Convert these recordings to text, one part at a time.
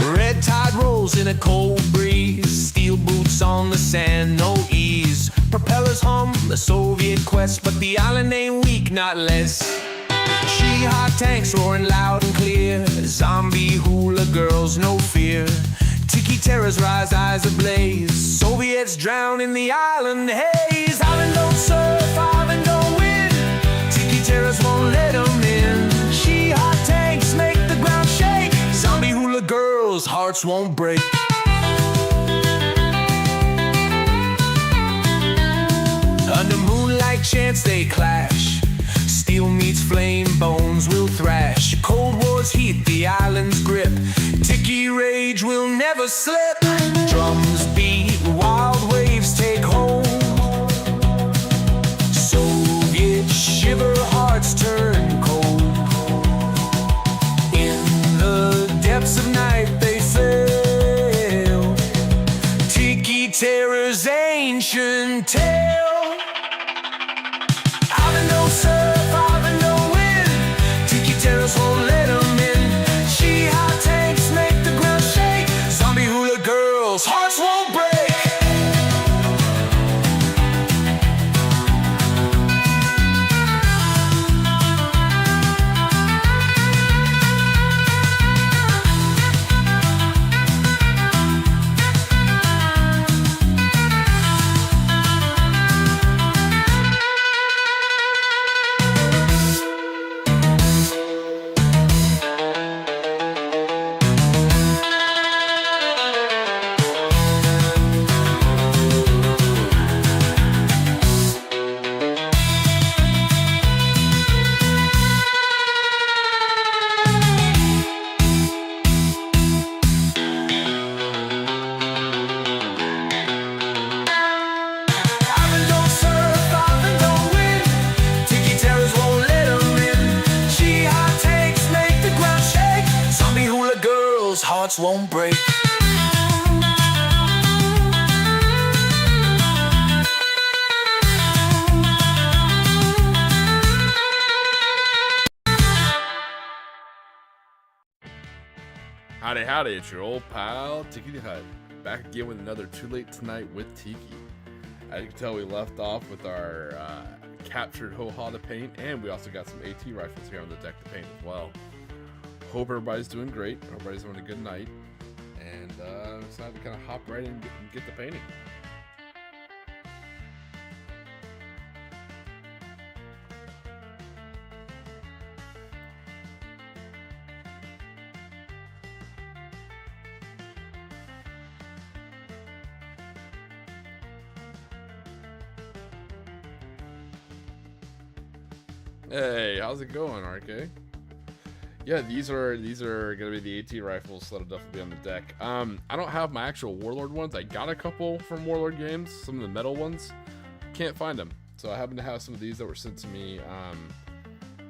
Red tide rolls in a cold breeze, steel boots on the sand, no ease. Propellers hum the Soviet quest, but the island ain't weak, not less. Hot tanks roaring loud and clear, zombie hula girls, no fear. Tiki terrors rise, eyes ablaze, Soviets drown in the island haze. Island don't surf, island don't win, Tiki terrors won't let them in. Hot tanks make the ground shake, zombie hula girls, hearts won't break. Under moonlight chants they clash, steel meets flame, bones will thrash. Cold War's heat, the island's grip, Tiki rage will never slip. Drums beat, wild waves take hold, Soviet shiver, hearts turn cold. In the depths of night they fail, Tiki terror's ancient tale. Island don't surf, island don't win, Tiki terrors won't let them in. Hot tanks make the ground shake, zombie hula girls, hearts won't break. Hearts won't break. Howdy, howdy, it's your old pal Tiki the Hut, back again with another Too Late Tonight with Tiki. As you can tell, we left off with our captured Ho-Ha to paint, and we also got some AT rifles here on the deck to paint as well. Hope everybody's doing great, everybody's having a good night, and I'm excited to kind of hop right in and get the painting. Hey, how's it going, RK? Yeah, these are gonna be the AT rifles that'll definitely be on the deck. I don't have my actual Warlord ones. I got a couple from Warlord games, some of the metal ones. Can't find them, so I happen to have some of these that were sent to me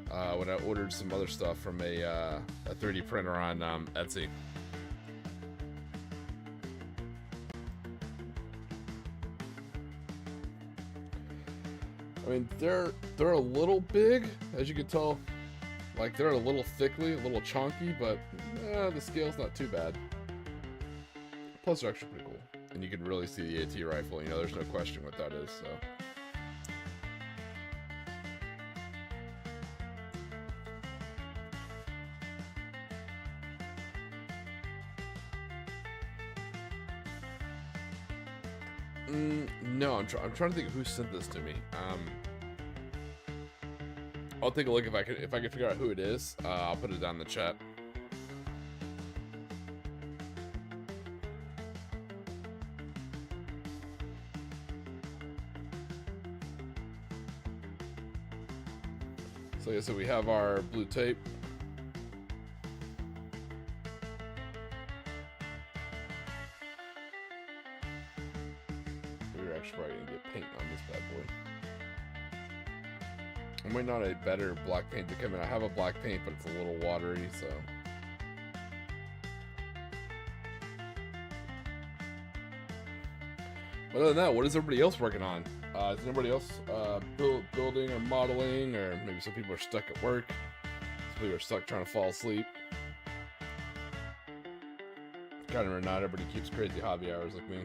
when I ordered some other stuff from a 3D printer on Etsy. I mean, they're a little big, as you can tell. Like, they're a little thickly, a little chunky, but the scale's not too bad. Plus, they're actually pretty cool. And you can really see the AT rifle. You know, there's no question what that is, so. No, I'm trying to think of who sent this to me. I'll take a look if I can figure out who it is. I'll put it down in the chat. So like I said, we have our blue tape. We're actually probably gonna get paint on this bad boy. I might not a better black paint to come in. I have a black paint, but it's a little watery, so. Other than that, what is everybody else working on? Is anybody else building or modeling, or maybe some people are stuck at work? Some people are stuck trying to fall asleep. Gotta remember, not everybody keeps crazy hobby hours like me.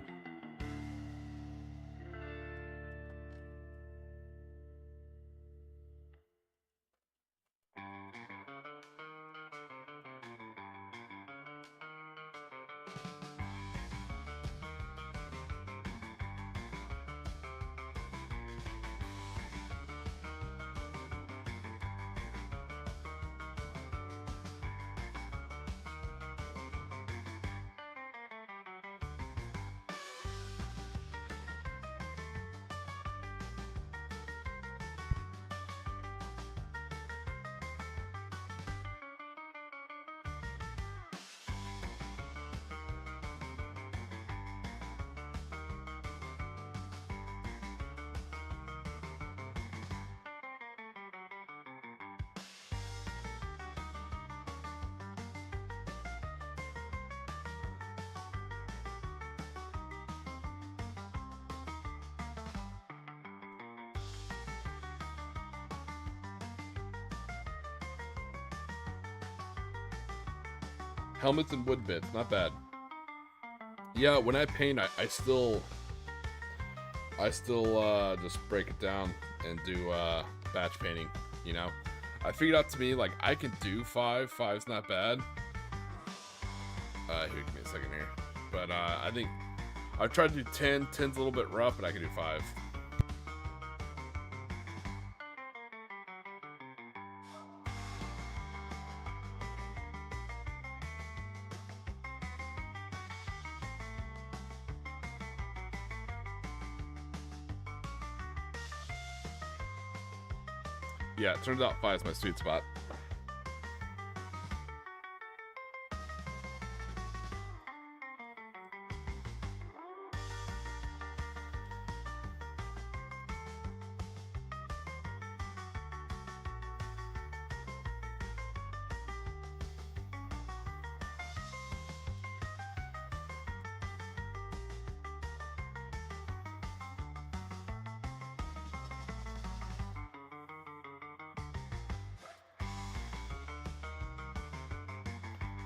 Helmets and wood bits, not bad. Yeah, when I paint, I still just break it down and do batch painting, you know? I figured out to me, like, I can do 5. 5's not bad. Here, give me a second here. But I think I've tried to do 10. 10's a little bit rough, but I can do 5. Yeah, it turns out 5 is my sweet spot.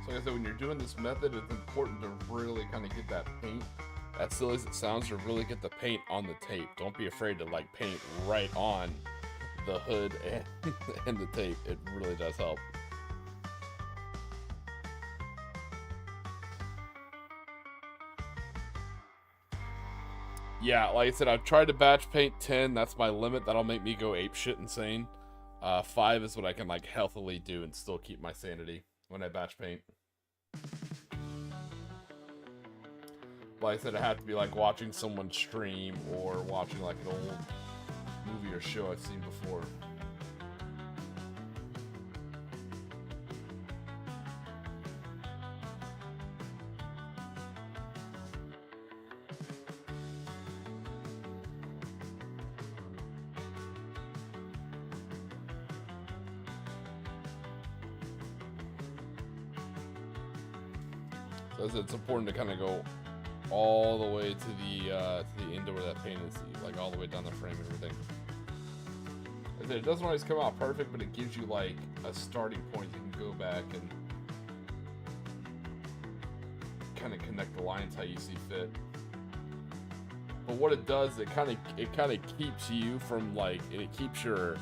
So like I said, when you're doing this method, it's important to really kind of get that paint, as silly as it sounds, to really get the paint on the tape. Don't be afraid to like paint right on the hood and the tape. It really does help. Yeah, like I said, I've tried to batch paint 10. That's my limit. That'll make me go apeshit insane. 5 is what I can like healthily do and still keep my sanity when I batch paint. Like I said, it had to be like watching someone stream or watching like an old movie or show I've seen before. So it's important to kind of go all the way to the end of where that paint is, like all the way down the frame and everything. Like I said, it doesn't always come out perfect, but it gives you like a starting point. You can go back and kind of connect the lines how you see fit. But what it does, it kind of keeps you from like, it keeps your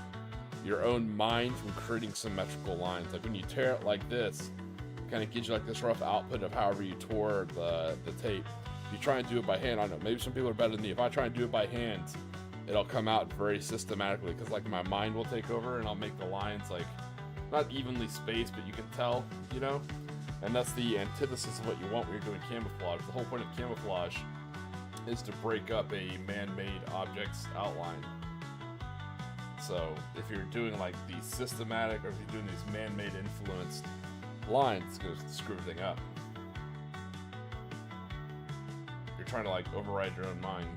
own mind from creating symmetrical lines. Like when you tear it like this, it kind of gives you like this rough output of however you tore the tape. If you try and do it by hand, I don't know, maybe some people are better than me. If I try and do it by hand, it'll come out very systematically, because like my mind will take over and I'll make the lines like not evenly spaced, but you can tell, you know? And that's the antithesis of what you want when you're doing camouflage. The whole point of camouflage is to break up a man-made object's outline. So if you're doing like the systematic, or if you're doing these man-made influenced lines, it's going to screw everything up. You're trying to like override your own mind.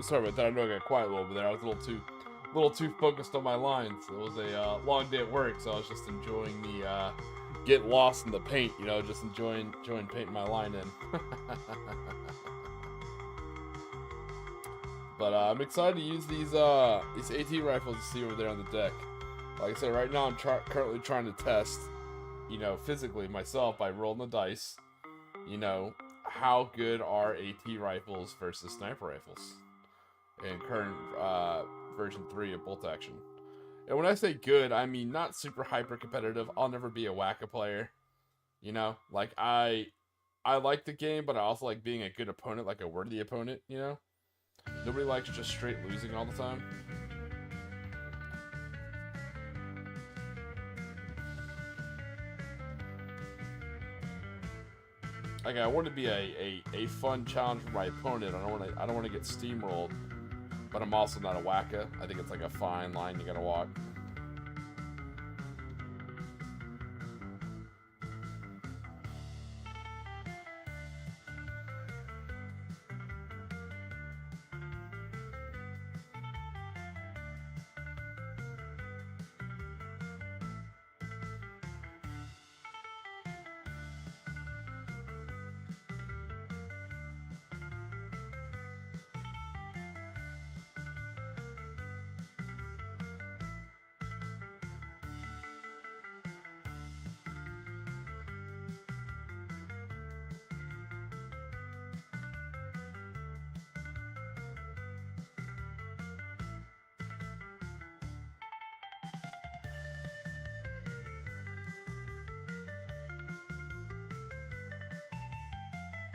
Sorry about that. I know I got quiet a little bit there. I was a little too focused on my lines. It was a long day at work, so I was just enjoying the get lost in the paint. You know, just enjoying painting my line in. But I'm excited to use these AT rifles to see over there on the deck. Like I said, right now I'm currently trying to test, you know, physically myself by rolling the dice, you know, how good are AT rifles versus sniper rifles in current version 3 of bolt action. And when I say good, I mean not super hyper competitive. I'll never be a whack-a player, you know. Like I like the game, but I also like being a good opponent, like a worthy opponent, you know. Nobody likes just straight losing all the time. Like I want to be a fun challenge for my opponent. I don't want to get steamrolled, but I'm also not a wacka. I think it's like a fine line you gotta walk.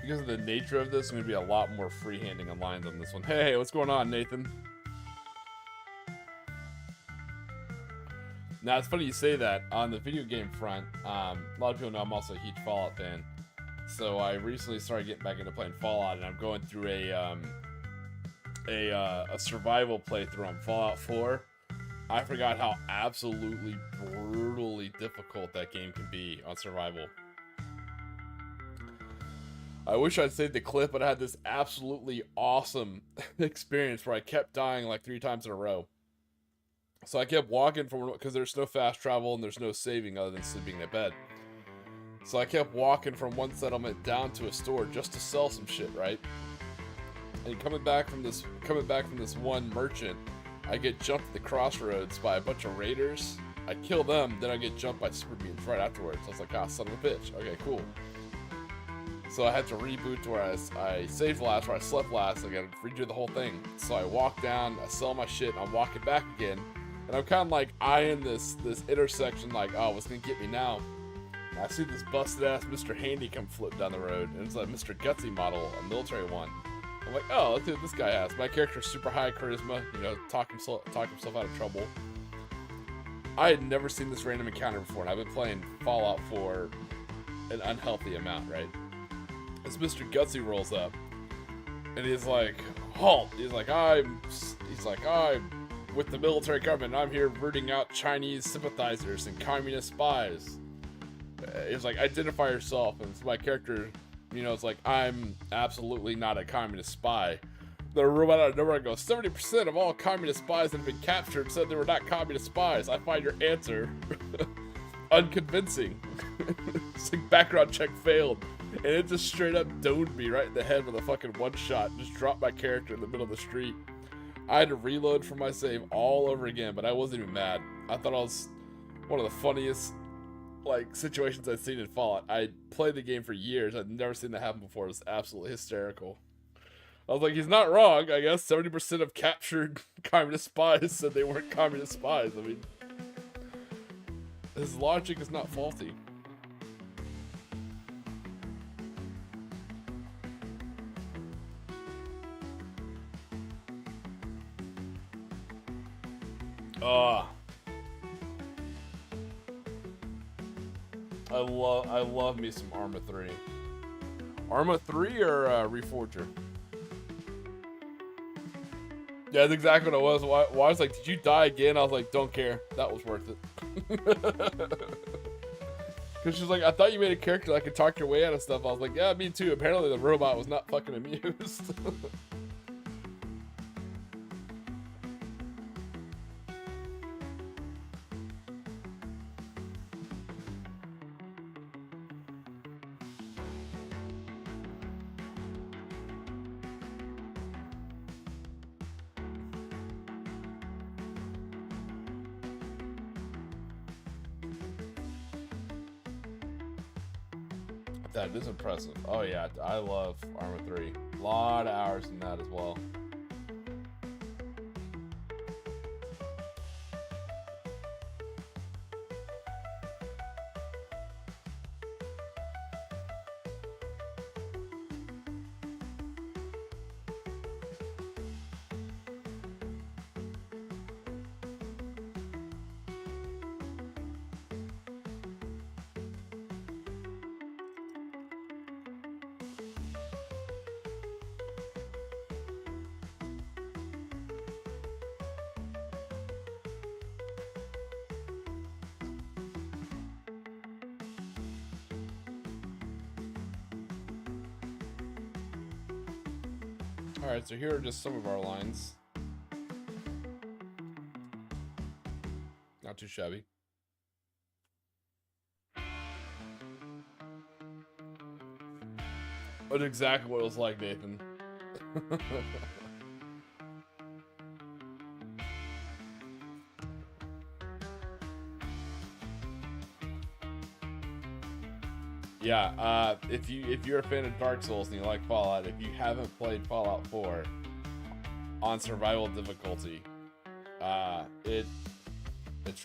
Because of the nature of this, I'm going to be a lot more freehanding on lines on this one. Hey, what's going on, Nathan? Now, it's funny you say that. On the video game front, a lot of people know I'm also a huge Fallout fan. So I recently started getting back into playing Fallout, and I'm going through a survival playthrough on Fallout 4. I forgot how absolutely brutally difficult that game can be on survival. I wish I'd saved the clip, but I had this absolutely awesome experience where I kept dying like 3 times in a row. So I kept walking from, because there's no fast travel and there's no saving other than sleeping in bed. So I kept walking from one settlement down to a store just to sell some shit, right? And coming back from this one merchant, I get jumped at the crossroads by a bunch of raiders. I kill them, then I get jumped by super mutants right afterwards. I was like, ah, son of a bitch. Okay, cool. So I had to reboot to where I saved last, where I slept last. I gotta redo the whole thing. So I walk down, I sell my shit, and I'm walking back again. And I'm kind of like eyeing this intersection, like, oh, what's gonna get me now? And I see this busted ass Mr. Handy come flip down the road, and it's like Mr. Gutsy model, a military one. I'm like, oh, let's see what this guy has. My character's super high charisma, you know, talk himself out of trouble. I had never seen this random encounter before, and I've been playing Fallout for an unhealthy amount, right? This Mr. Gutsy rolls up, and he's like, halt! He's like, I'm with the military government, and I'm here rooting out Chinese sympathizers and communist spies. He's like, identify yourself, and so my character, you know, it's like, I'm absolutely not a communist spy. The robot out of nowhere goes, 70% of all communist spies that have been captured said they were not communist spies. I find your answer unconvincing. It's like background check failed. And it just straight up domed me right in the head with a fucking one shot. Just dropped my character in the middle of the street. I had to reload for my save all over again, but I wasn't even mad. I thought it was one of the funniest like situations I'd seen in Fallout. I played the game for years. I'd never seen that happen before. It was absolutely hysterical. I was like, he's not wrong, I guess. 70% of captured communist spies said they weren't communist spies. I mean, his logic is not faulty. I love me some Arma 3. Arma 3 or Reforger? Yeah, that's exactly what it was. Why I was like, did you die again? I was like, don't care. That was worth it. Because she's like, I thought you made a character that could talk your way out of stuff. I was like, yeah, me too. Apparently the robot was not fucking amused. That is impressive. Oh yeah, I love Arma 3. A lot of hours in that as well. Alright, so here are just some of our lines. Not too shabby. But exactly what it was like, Nathan. Yeah, if you're a fan of Dark Souls and you like Fallout, if you haven't played Fallout 4 on survival difficulty, it's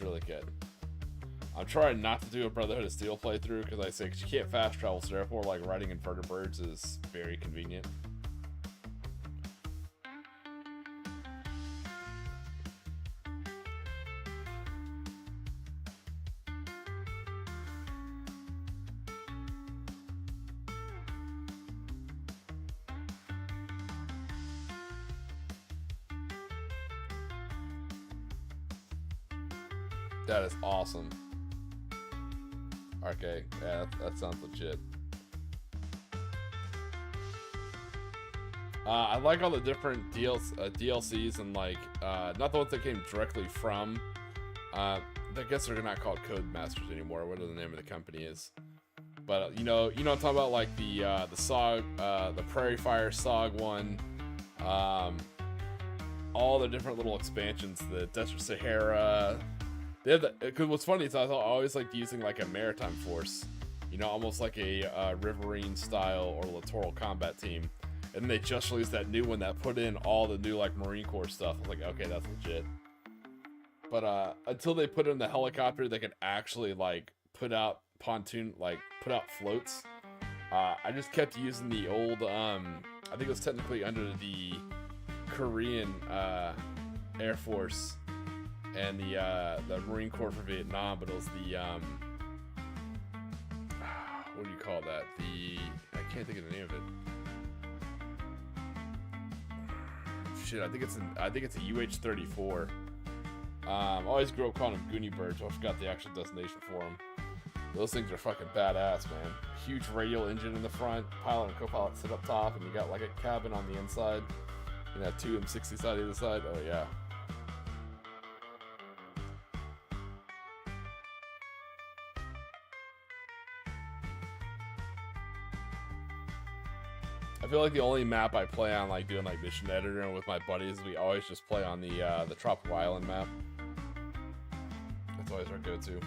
really good. I'm trying not to do a Brotherhood of Steel playthrough because I say you can't fast travel, so therefore like riding inverted birds is very convenient. That is awesome. Okay, yeah, that sounds legit. I like all the different DLCs and like, not the ones that came directly from, I guess they're not called Codemasters anymore, whatever the name of the company is. But you know I'm talking about, like the SOG, the Prairie Fire SOG one, all the different little expansions, the Desert Sahara. They have the, because what's funny is I always liked using like a maritime force, you know, almost like a Riverine style or littoral combat team. And they just released that new one that put in all the new like Marine Corps stuff. I was like, okay, that's legit. But until they put in the helicopter that could actually like put out floats, I just kept using the old, I think it was technically under the Korean Air Force and the Marine Corps for Vietnam, but it was the what do you call that? I can't think of the name of it. Shit, I think it's a UH-34. I always grew up calling them Goonie Birds, but I forgot the actual designation for them. Those things are fucking badass, man. Huge radial engine in the front, pilot and co-pilot sit up top, and you got like a cabin on the inside. You know, 2 M60 side either side. Oh yeah. I feel like the only map I play on, like doing like mission editor and with my buddies, we always just play on the Tropical Island map. That's always our go-to.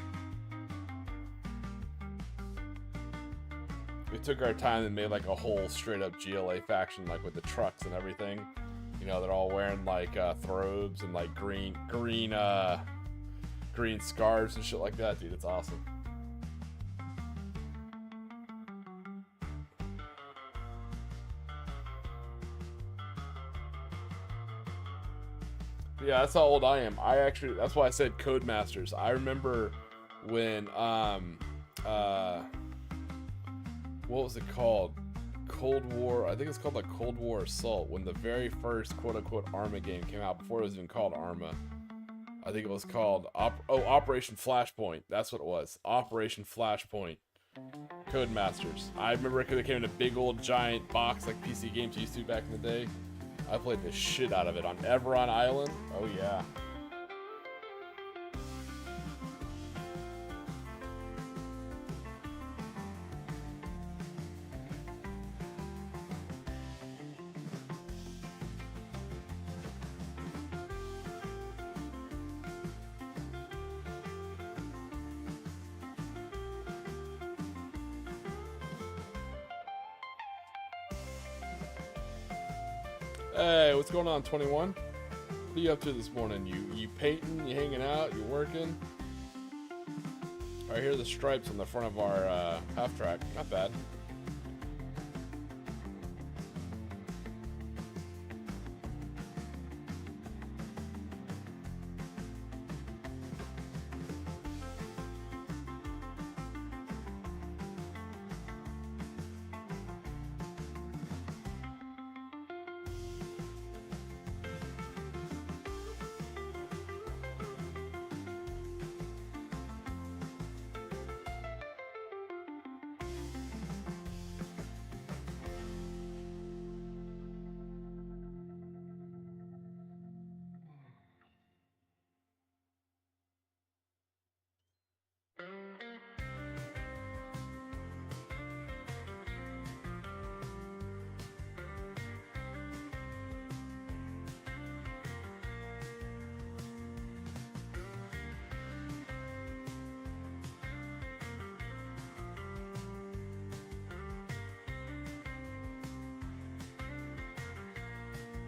We took our time and made like a whole straight up GLA faction, like with the trucks and everything. You know, they're all wearing like throbes and like green scarves and shit like that, dude. It's awesome. Yeah, that's how old I am. That's why I said Codemasters. I remember when, what was it called? Cold War, I think it's called like Cold War Assault, when the very first quote-unquote Arma game came out, before it was even called Arma. I think it was called, Operation Flashpoint. That's what it was. Operation Flashpoint. Codemasters. I remember it came in a big old giant box like PC games used to back in the day. I played the shit out of it on Everon Island. Oh yeah. Hey, what's going on, 21? What are you up to this morning? You painting? You hanging out? You working? I hear the stripes on the front of our half track. Not bad.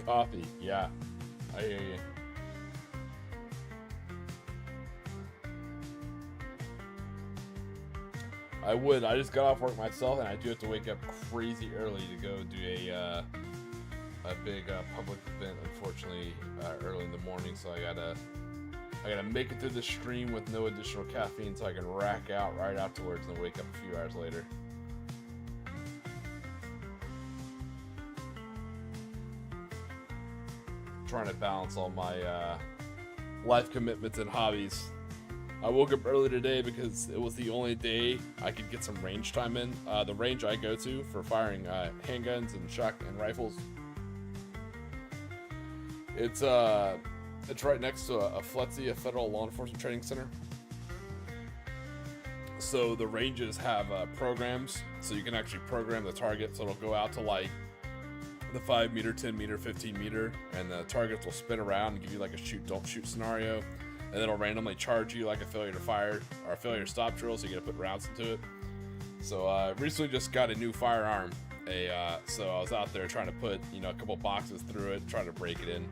Coffee, yeah. I hear you. I would. I just got off work myself, and I do have to wake up crazy early to go do a big public event. Unfortunately, early in the morning, so I gotta make it through the stream with no additional caffeine, so I can rack out right afterwards and then wake up a few hours later. Trying to balance all my life commitments and hobbies. I woke up early today because it was the only day I could get some range time in. The range I go to for firing handguns and shotgun rifles, it's right next to a FLETC, a Federal Law Enforcement Training Center. So the ranges have programs, so you can actually program the target, so it'll go out to like the 5 meter, 10 meter, 15 meter, and the targets will spin around and give you like a shoot, don't shoot scenario, and then it'll randomly charge you like a failure to fire or a failure to stop drill, so you gotta put rounds into it. So I recently just got a new firearm, so I was out there trying to put, you know, a couple boxes through it, trying to break it in,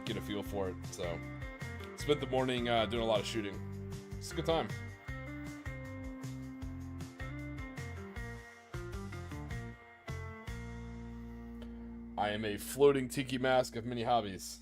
get a feel for it. So spent the morning doing a lot of shooting. It's a good time. I am a floating tiki mask of many hobbies.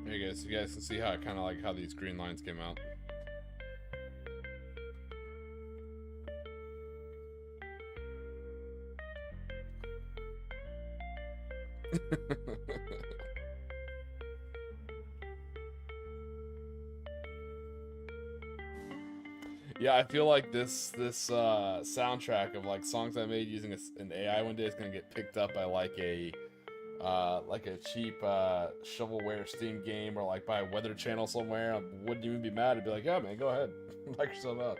There you guys, you guys can see how I kind of like how these green lines came out. Yeah, I feel like this soundtrack of like songs I made using an AI one day is gonna get picked up by like a cheap shovelware Steam game or like by a Weather Channel somewhere. I wouldn't even be mad. I'd be like, yeah, man, go ahead, knock yourself out.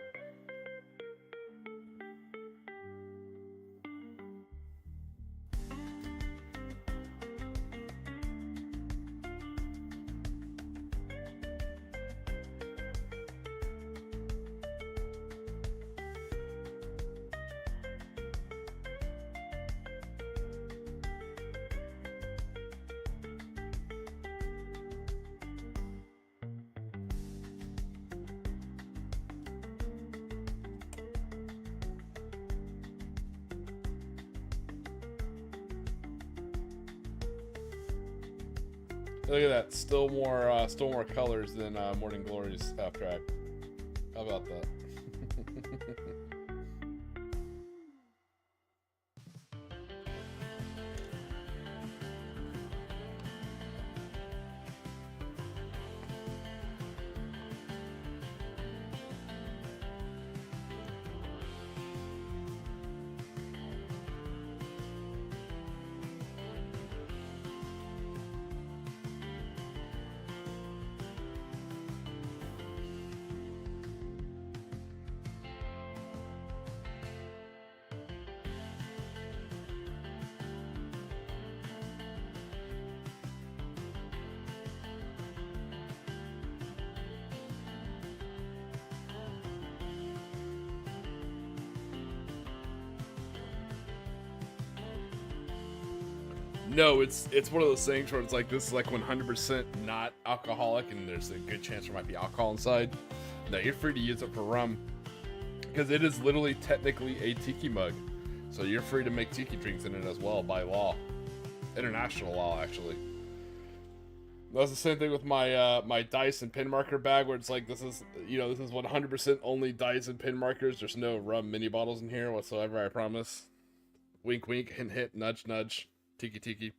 Look at that. Still more colors than Morning Glory's Halftrack. How about that? No, it's one of those things where it's like, this is like 100% not alcoholic, and there's a good chance there might be alcohol inside. No, you're free to use it for rum, because it is literally technically a tiki mug. So you're free to make tiki drinks in it as well by law. International law, actually. That's the same thing with my my dice and pin marker bag, where it's like, this is 100% only dice and pin markers. There's no rum mini bottles in here whatsoever, I promise. Wink wink, hint hint, nudge nudge. Tiki tiki.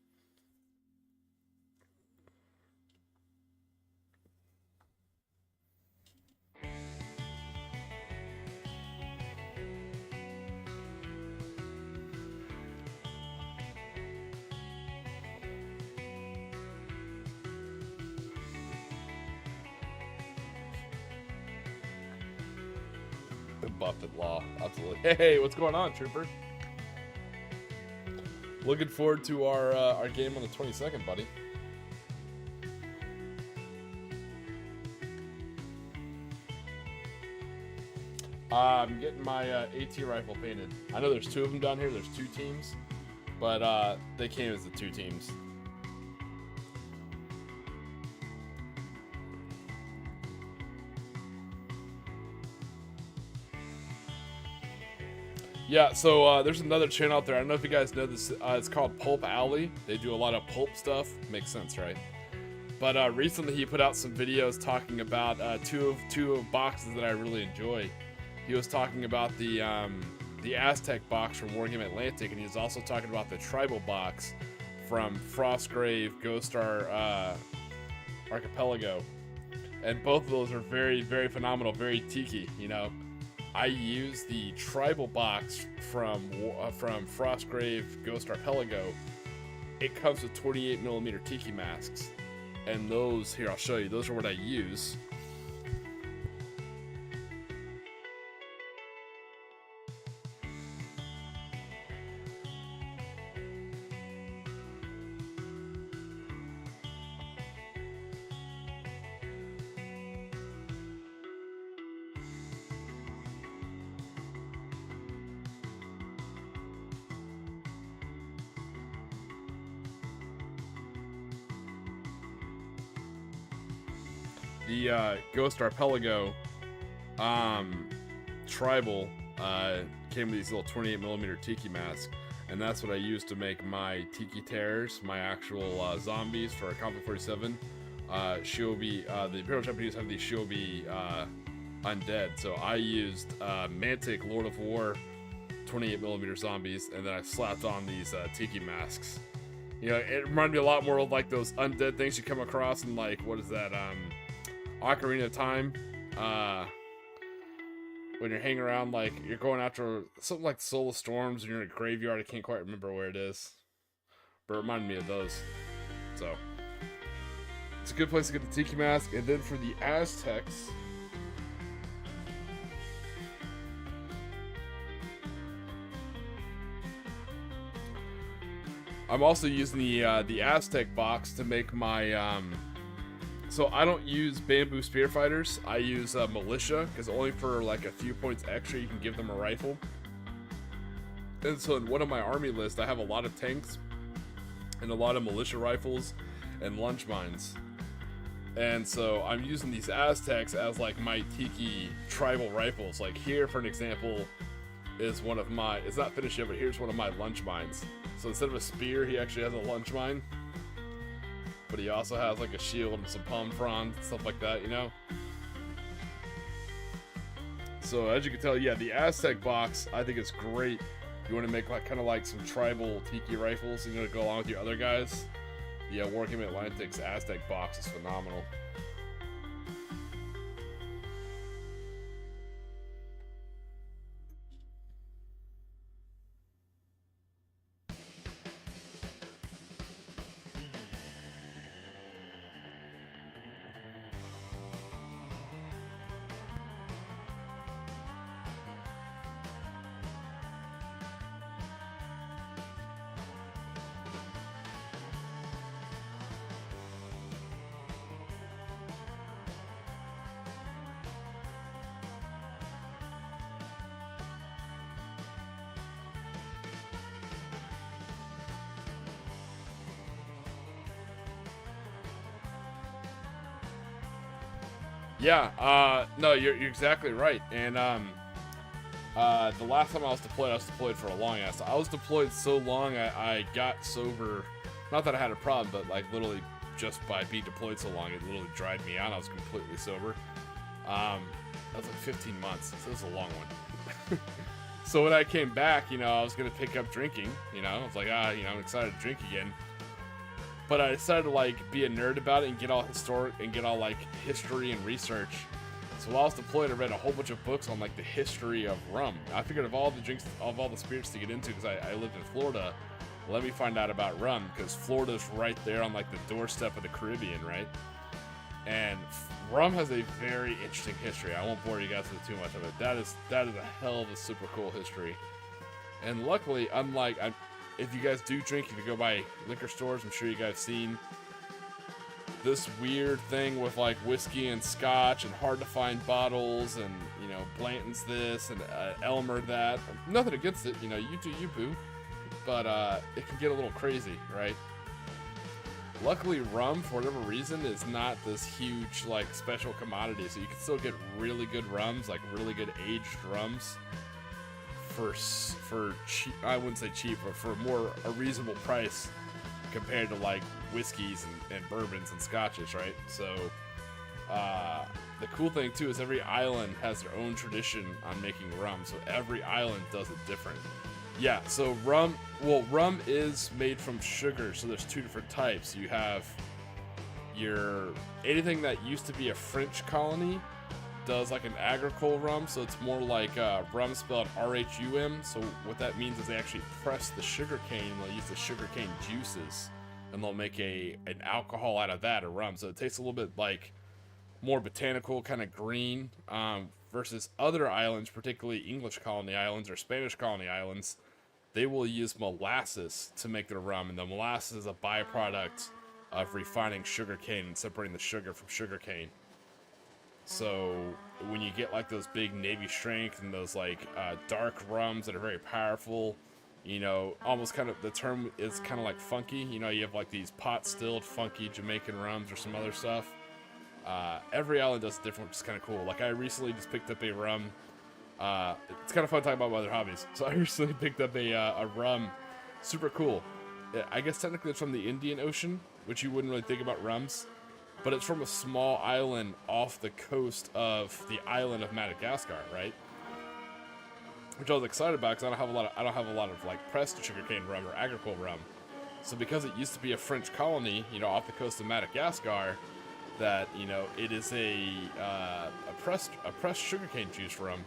Buffett law, absolutely. Hey, what's going on, Trooper? Looking forward to our game on the 22nd, buddy. I'm getting my AT rifle painted. I know there's two of them down here. There's two teams, but they came as the two teams. Yeah, so there's another channel out there. I don't know if you guys know this. It's called Pulp Alley. They do a lot of pulp stuff. Makes sense, right? But recently he put out some videos talking about two of boxes that I really enjoy. He was talking about the Aztec box from Wargame Atlantic, and he was also talking about the Tribal box from Frostgrave Ghost Star Archipelago. And both of those are very, very phenomenal, very tiki, you know. I use the Tribal box from Frostgrave Ghost Archipelago. It comes with 28mm tiki masks, and those here I'll show you. Those are what I use. The Ghost Archipelago Tribal came with these little 28mm tiki masks, and that's what I use to make my tiki terrors, my actual zombies for Conflict 47. Shiobi, the Imperial Japanese have these Shiobi undead, so I used Mantic Lord of War 28mm zombies, and then I slapped on these tiki masks. You know, it reminded me a lot more of like those undead things you come across in, like, what is that, Ocarina of Time, when you're hanging around, like, you're going after something like Soul of Storms, and you're in a graveyard. I can't quite remember where it is, but it reminded me of those. So, it's a good place to get the tiki mask. And then for the Aztecs, I'm also using the Aztec box to make my, so I don't use bamboo spear fighters. I use militia, because only for like a few points extra you can give them a rifle. And so in one of my army lists, I have a lot of tanks and a lot of militia rifles and lunge mines. And so I'm using these Aztecs as like my tiki tribal rifles. Like here, for an example, is one of my, it's not finished yet, but here's one of my lunge mines. So instead of a spear, he actually has a lunge mine. but he also has like a shield and some palm fronds and stuff like that, you know? So as you can tell, yeah, the Aztec box, I think it's great. You want to make like kind of like some tribal Tiki rifles, you know, to go along with your other guys. Yeah, Wargame Atlantic's Aztec box is phenomenal. Yeah, no, you're exactly right. And the last time I was deployed for a long ass. I was deployed so long I got sober. Not that I had a problem, but like literally just by being deployed so long, it literally dried me out. I was completely sober. That was like 15 months, so it was a long one. So when I came back, you know, I was gonna pick up drinking. You know, I was like, you know, I'm excited to drink again. But I decided to like be a nerd about it and get all historic and get all like history and research. So while I was deployed, I read a whole bunch of books on like the history of rum. I figured of all the drinks, of all the spirits to get into, because I lived in Florida, let me find out about rum, because Florida's right there on like the doorstep of the Caribbean, right? And rum has a very interesting history. I won't bore you guys with too much of it. That is a hell of a super cool history. And luckily, unlike if you guys do drink, if you go by liquor stores, I'm sure you guys have seen this weird thing with like whiskey and scotch and hard to find bottles, and you know, Blanton's this and Elmer that. Nothing against it, you know, you do you, boo. But it can get a little crazy, right? Luckily, rum, for whatever reason, is not this huge like special commodity, so you can still get really good rums, like really good aged rums, for cheap. I wouldn't say cheap, but for a reasonable price compared to like whiskeys and bourbons and scotches, right? So the cool thing too is every island has their own tradition on making rum, so every island does it different. Yeah, so rum is made from sugar, so there's two different types. You have anything that used to be a French colony does like an agricole rum, so it's more like rum spelled R-H-U-M. So what that means is they actually press the sugar cane, and they'll use the sugar cane juices, and they'll make an alcohol out of that, a rum. So it tastes a little bit like more botanical, kind of green, versus other islands, particularly English colony islands or Spanish colony islands. They will use molasses to make their rum, and the molasses is a byproduct of refining sugar cane and separating the sugar from sugar cane. So when you get like those big Navy strength and those like dark rums that are very powerful, you know, almost kind of, the term is kind of like funky. You know, you have like these pot stilled funky Jamaican rums or some other stuff. Every island does different, which is kind of cool. Like I recently just picked up a rum. It's kind of fun talking about my other hobbies. So I recently picked up a rum, super cool. I guess technically it's from the Indian Ocean, which you wouldn't really think about rums. But it's from a small island off the coast of the island of Madagascar, right? Which I was excited about because I don't have a lot of like pressed sugarcane rum or agricole rum. So because it used to be a French colony, you know, off the coast of Madagascar, that, you know, it is a pressed sugarcane juice rum.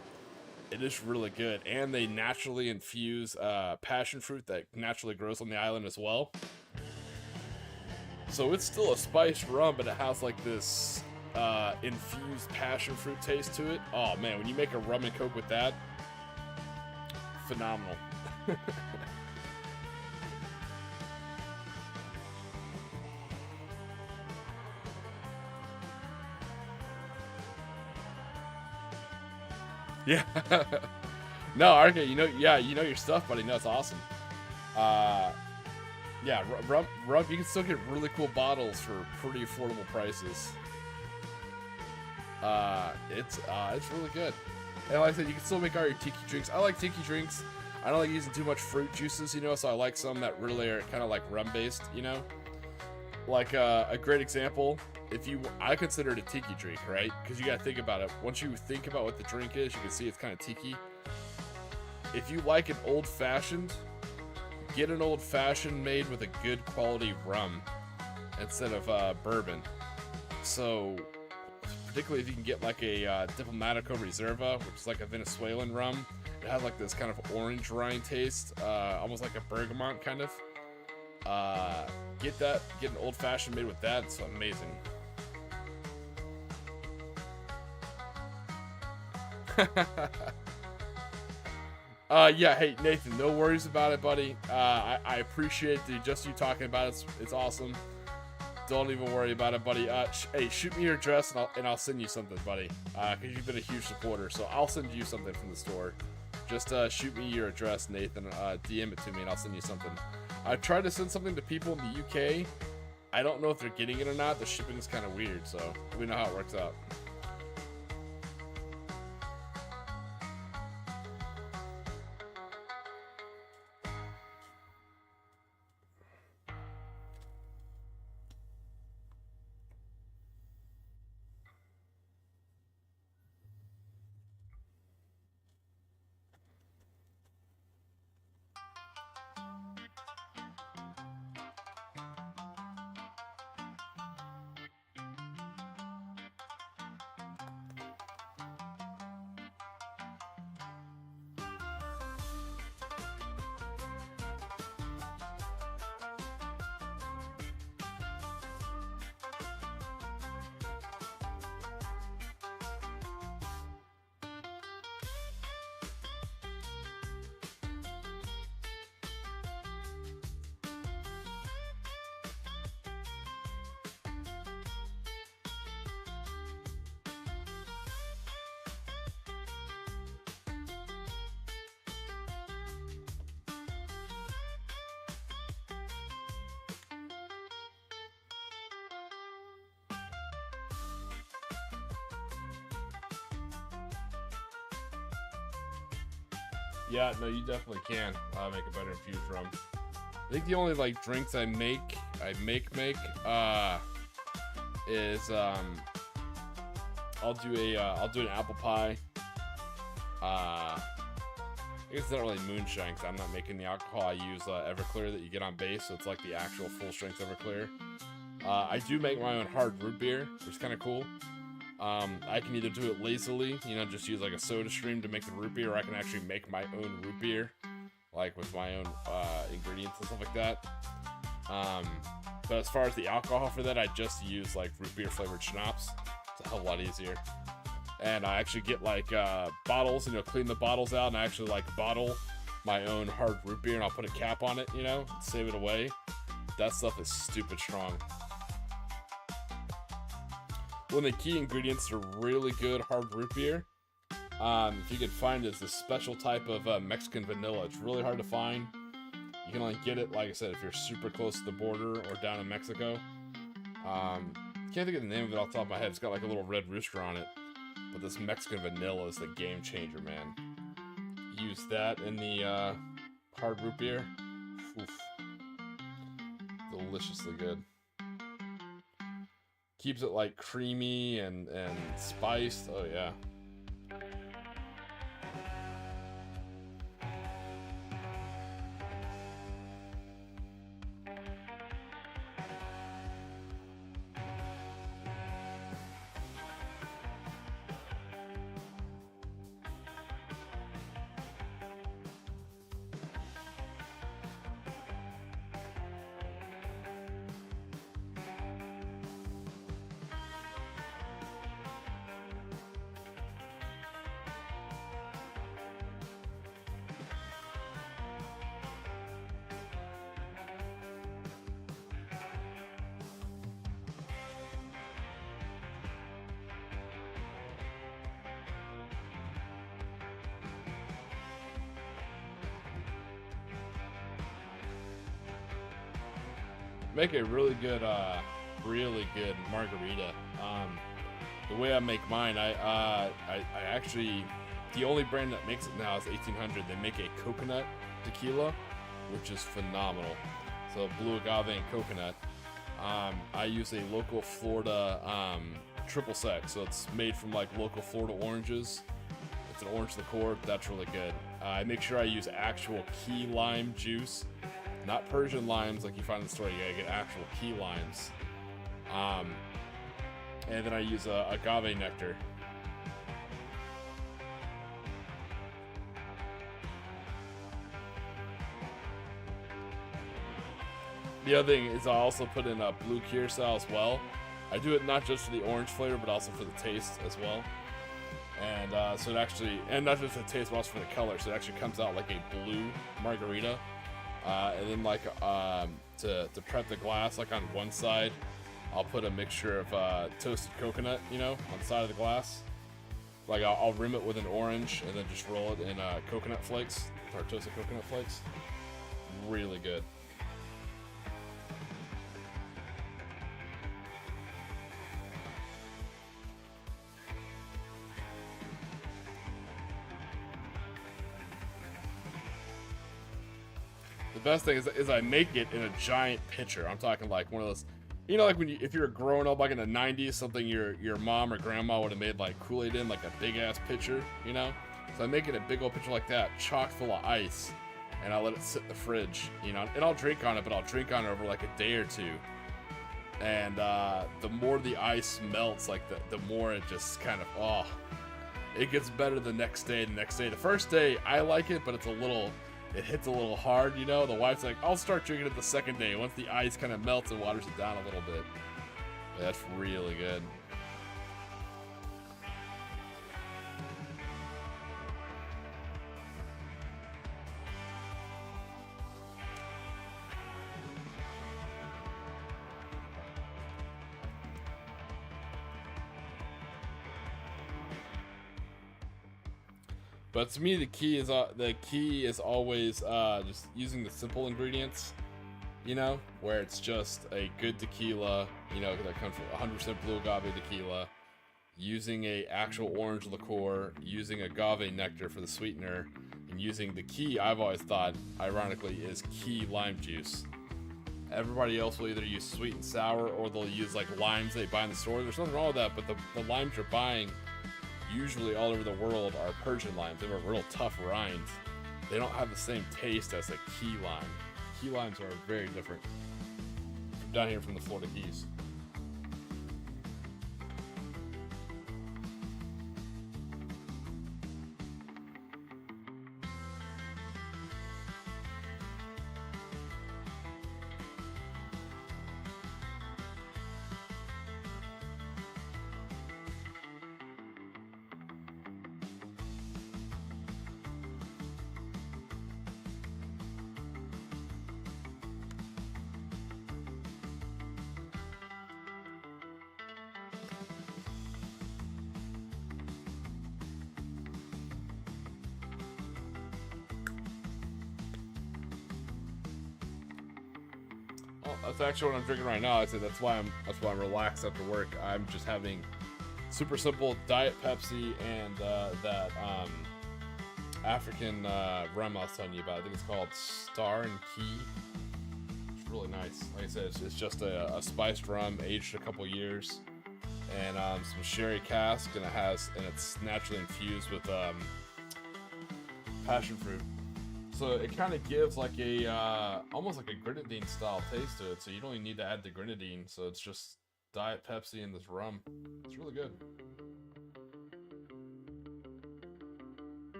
It is really good, and they naturally infuse passion fruit that naturally grows on the island as well. So it's still a spiced rum, but it has like this infused passion fruit taste to it. Oh man, when you make a rum and coke with that, phenomenal. Yeah. No, RK, you know your stuff, buddy. No, it's awesome. Yeah, rum, you can still get really cool bottles for pretty affordable prices. It's really good. And like I said, you can still make all your tiki drinks. I like tiki drinks. I don't like using too much fruit juices, you know, so I like some that really are kind of like rum based, you know. Like a great example, I consider it a tiki drink, right? Because you gotta think about it. Once you think about what the drink is, you can see it's kind of tiki. If you like an old fashioned, get an old fashioned made with a good quality rum instead of bourbon. So, particularly if you can get like a Diplomatico Reserva, which is like a Venezuelan rum, it has like this kind of orange rind taste, almost like a bergamot kind of. Get an old fashioned made with that. It's amazing. Yeah, hey Nathan, no worries about it, buddy. I appreciate just you talking about it. It's awesome. Don't even worry about it, buddy. Hey, shoot me your address and I'll send you something, buddy. Cause you've been a huge supporter, so I'll send you something from the store. Just shoot me your address, Nathan. DM it to me and I'll send you something. I've tried to send something to people in the UK. I don't know if they're getting it or not. The shipping is kind of weird, so we know how it works out. Yeah, no, you definitely can make a better infused rum. I think the only like drinks I make is I'll do an apple pie. I guess it's not really moonshine because I'm not making the alcohol. I use Everclear that you get on base, so it's like the actual full strength Everclear. I do make my own hard root beer, which is kind of cool. I can either do it lazily, just use like a soda stream to make the root beer, or I can actually make my own root beer, like with my own ingredients and stuff like that. But as far as the alcohol for that, I just use like root beer flavored schnapps. It's a hell of a lot easier. And I actually get like bottles, clean the bottles out, and I actually like bottle my own hard root beer, and I'll put a cap on it, save it away. That stuff is stupid strong. One of the key ingredients to really good hard root beer, if you could find, is this special type of Mexican vanilla. It's really hard to find. You can only get it, like I said, if you're super close to the border or down in Mexico. Can't think of the name of it off the top of my head. It's got like a little red rooster on it. But this Mexican vanilla is the game changer, man. Use that in the hard root beer. Oof. Deliciously good. Keeps it like creamy and spiced. Oh yeah. Make a really good margarita. The way I make mine, I actually, the only brand that makes it now is 1800. They make a coconut tequila, which is phenomenal. So blue agave and coconut. I use a local Florida triple sec, so it's made from like local Florida oranges. It's an orange liqueur. That's really good. I make sure I use actual key lime juice, not Persian limes like you find in the store. You gotta get actual key limes. And then I use agave nectar. The other thing is I also put in a blue curacao as well. I do it not just for the orange flavor, but also for the taste as well. And so it actually, and not just the taste, but also for the color. So it actually comes out like a blue margarita. And then like to prep the glass, like on one side, I'll put a mixture of toasted coconut, you know, on the side of the glass. Like I'll rim it with an orange and then just roll it in coconut flakes, or toasted coconut flakes. Really good. The best thing is I make it in a giant pitcher. I'm talking like one of those, you know, like when if you're growing up like in the 90s, something your mom or grandma would have made like Kool-Aid in, like a big ass pitcher, you know? So I make it a big old pitcher like that, chock full of ice, and I'll let it sit in the fridge, you know? And I'll drink on it, but I'll drink on it over like a day or two. And the more the ice melts, like the more it just kind of, oh, it gets better the next day. The first day, I like it, but it hits a little hard, you know? The wife's like, I'll start drinking it the second day once the ice kind of melts and waters it down a little bit. That's really good. But to me, the key is always just using the simple ingredients, you know, where it's just a good tequila, you know, that comes from 100% blue agave tequila, using a actual orange liqueur, using agave nectar for the sweetener, and using the key. I've always thought, ironically, is key lime juice. Everybody else will either use sweet and sour, or they'll use like limes they buy in the store. There's nothing wrong with that, but the limes you're buying usually all over the world are Persian limes. They have a real tough rind. They don't have the same taste as a key lime. Key limes are very different. Down here from the Florida Keys. That's actually what I'm drinking right now. I said that's why I'm relaxed after work. I'm just having super simple Diet Pepsi and that African rum I was telling you about. I think it's called Star and Key. It's really nice. Like I said, it's just a spiced rum aged a couple years, and some sherry cask, and it's naturally infused with passion fruit. So it kind of gives like a almost like a grenadine style taste to it. So you don't even need to add the grenadine. So it's just Diet Pepsi and this rum. It's really good.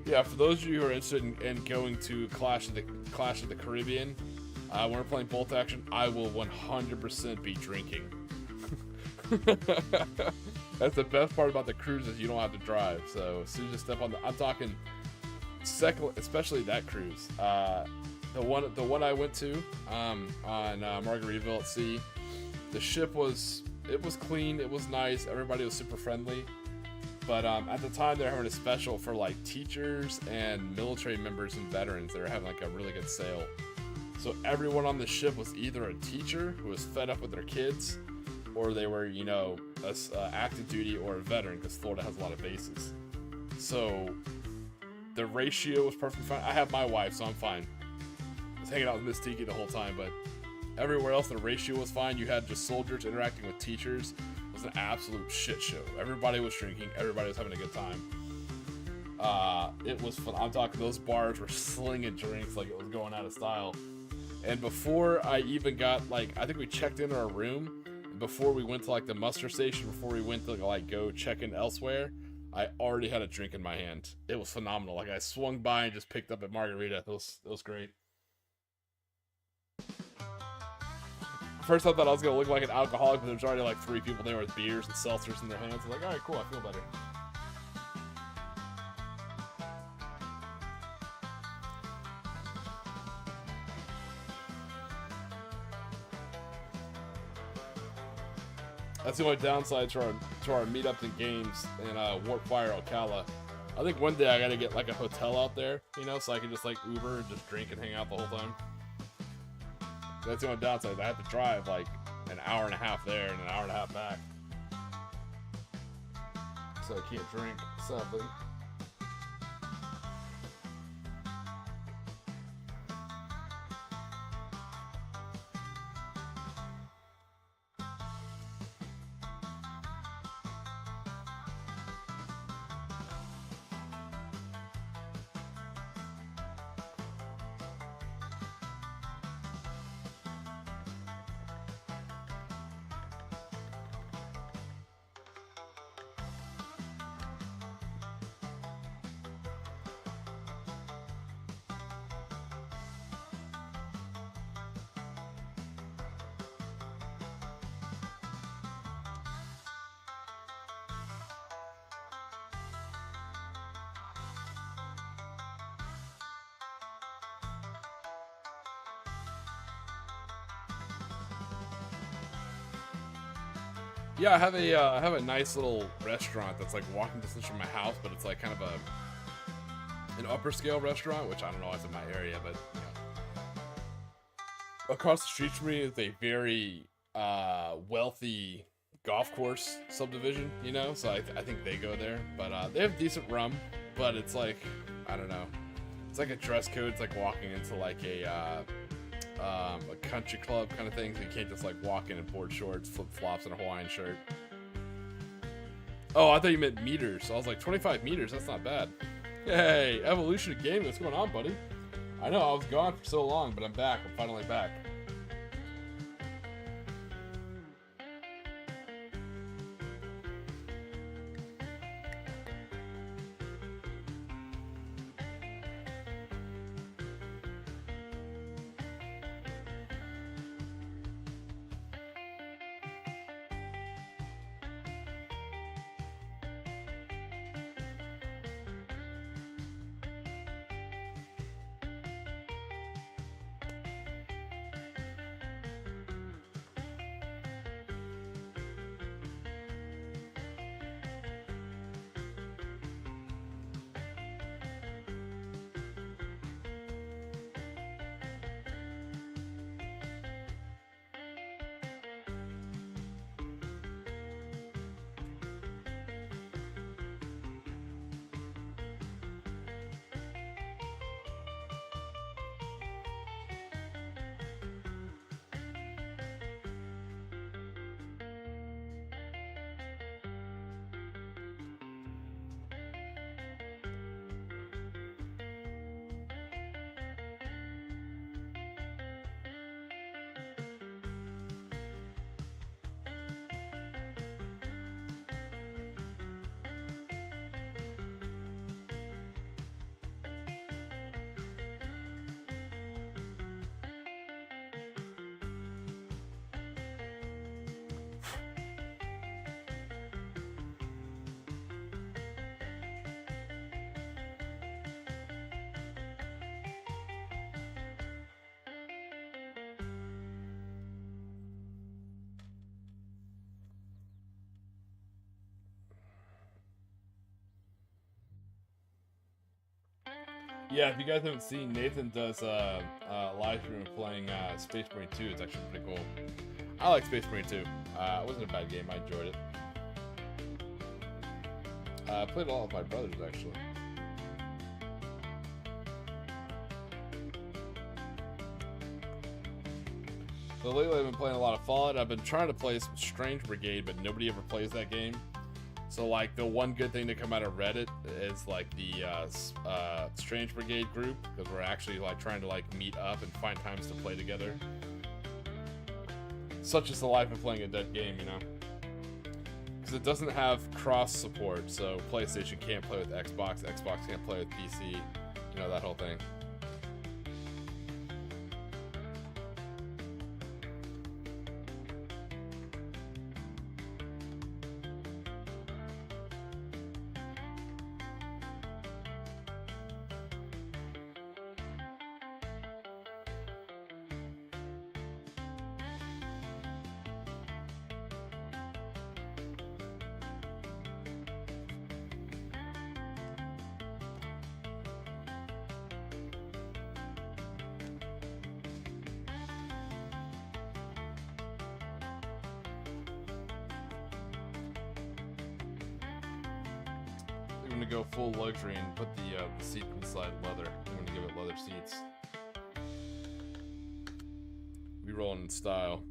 Yeah, for those of you who are interested in going to Clash of the Caribbean, when we're playing bolt action, I will 100% be drinking. That's the best part about the cruise is you don't have to drive. So as soon as you step on I'm talking second, especially that cruise. The one I went to on Margaritaville at Sea, the ship was clean, it was nice, everybody was super friendly. But at the time they were having a special for like teachers and military members and veterans. They were having like a really good sale. So everyone on the ship was either a teacher who was fed up with their kids, or they were, you know, active duty or a veteran, because Florida has a lot of bases. So the ratio was perfectly fine. I have my wife, so I'm fine. was hanging out with Miss Tiki the whole time, but everywhere else the ratio was fine. You had just soldiers interacting with teachers. It was an absolute shit show. Everybody was drinking. Everybody was having a good time. It was fun. I'm talking, those bars were slinging drinks like it was going out of style. And before I even got, like, I think we checked into our room, before we went to, like, the muster station, before we went to, like, go check in elsewhere, I already had a drink in my hand. It was phenomenal. Like, I swung by and just picked up a margarita. It was great. First I thought I was gonna look like an alcoholic, but there's already like 3 people there with beers and seltzers in their hands. I'm like, alright, cool, I feel better. That's the only downside to our meetups and games in Warp Fire Ocala. I think one day I gotta get like a hotel out there, you know, so I can just like Uber and just drink and hang out the whole time. That's the only downside. I have to drive like an hour and a half there and an hour and a half back. So I can't drink, sadly. Yeah, I have a nice little restaurant that's like walking distance from my house, but it's like kind of an upper scale restaurant, which I don't know if it's in my area, but you know. Across the street from me is a very wealthy golf course subdivision, you know, so I think they go there, but they have decent rum, but it's like, I don't know, it's like a dress code. It's like walking into like a country club kind of thing, so you can't just like walk in board shorts, flip-flops, and a Hawaiian shirt. Oh, I thought you meant meters. I was like, 25 meters, that's not bad. Hey, Evolution of Gaming, what's going on, buddy? I know, I was gone for so long, but I'm back. I'm finally back. Yeah, if you guys haven't seen, Nathan does a live stream of playing Space Marine 2. It's actually pretty cool. I like Space Marine 2. It wasn't a bad game. I enjoyed it. I played a lot with my brothers, actually. So lately I've been playing a lot of Fallout. I've been trying to play some Strange Brigade, but nobody ever plays that game. So like the one good thing to come out of Reddit is like the Strange Brigade group, because we're actually like trying to like meet up and find times to play together. Such is the life of playing a dead game, you know. Because it doesn't have cross support, so PlayStation can't play with Xbox, Xbox can't play with PC, you know, that whole thing. I'm gonna go full luxury and put the seat inside leather. I'm gonna give it leather seats. We rolling in style.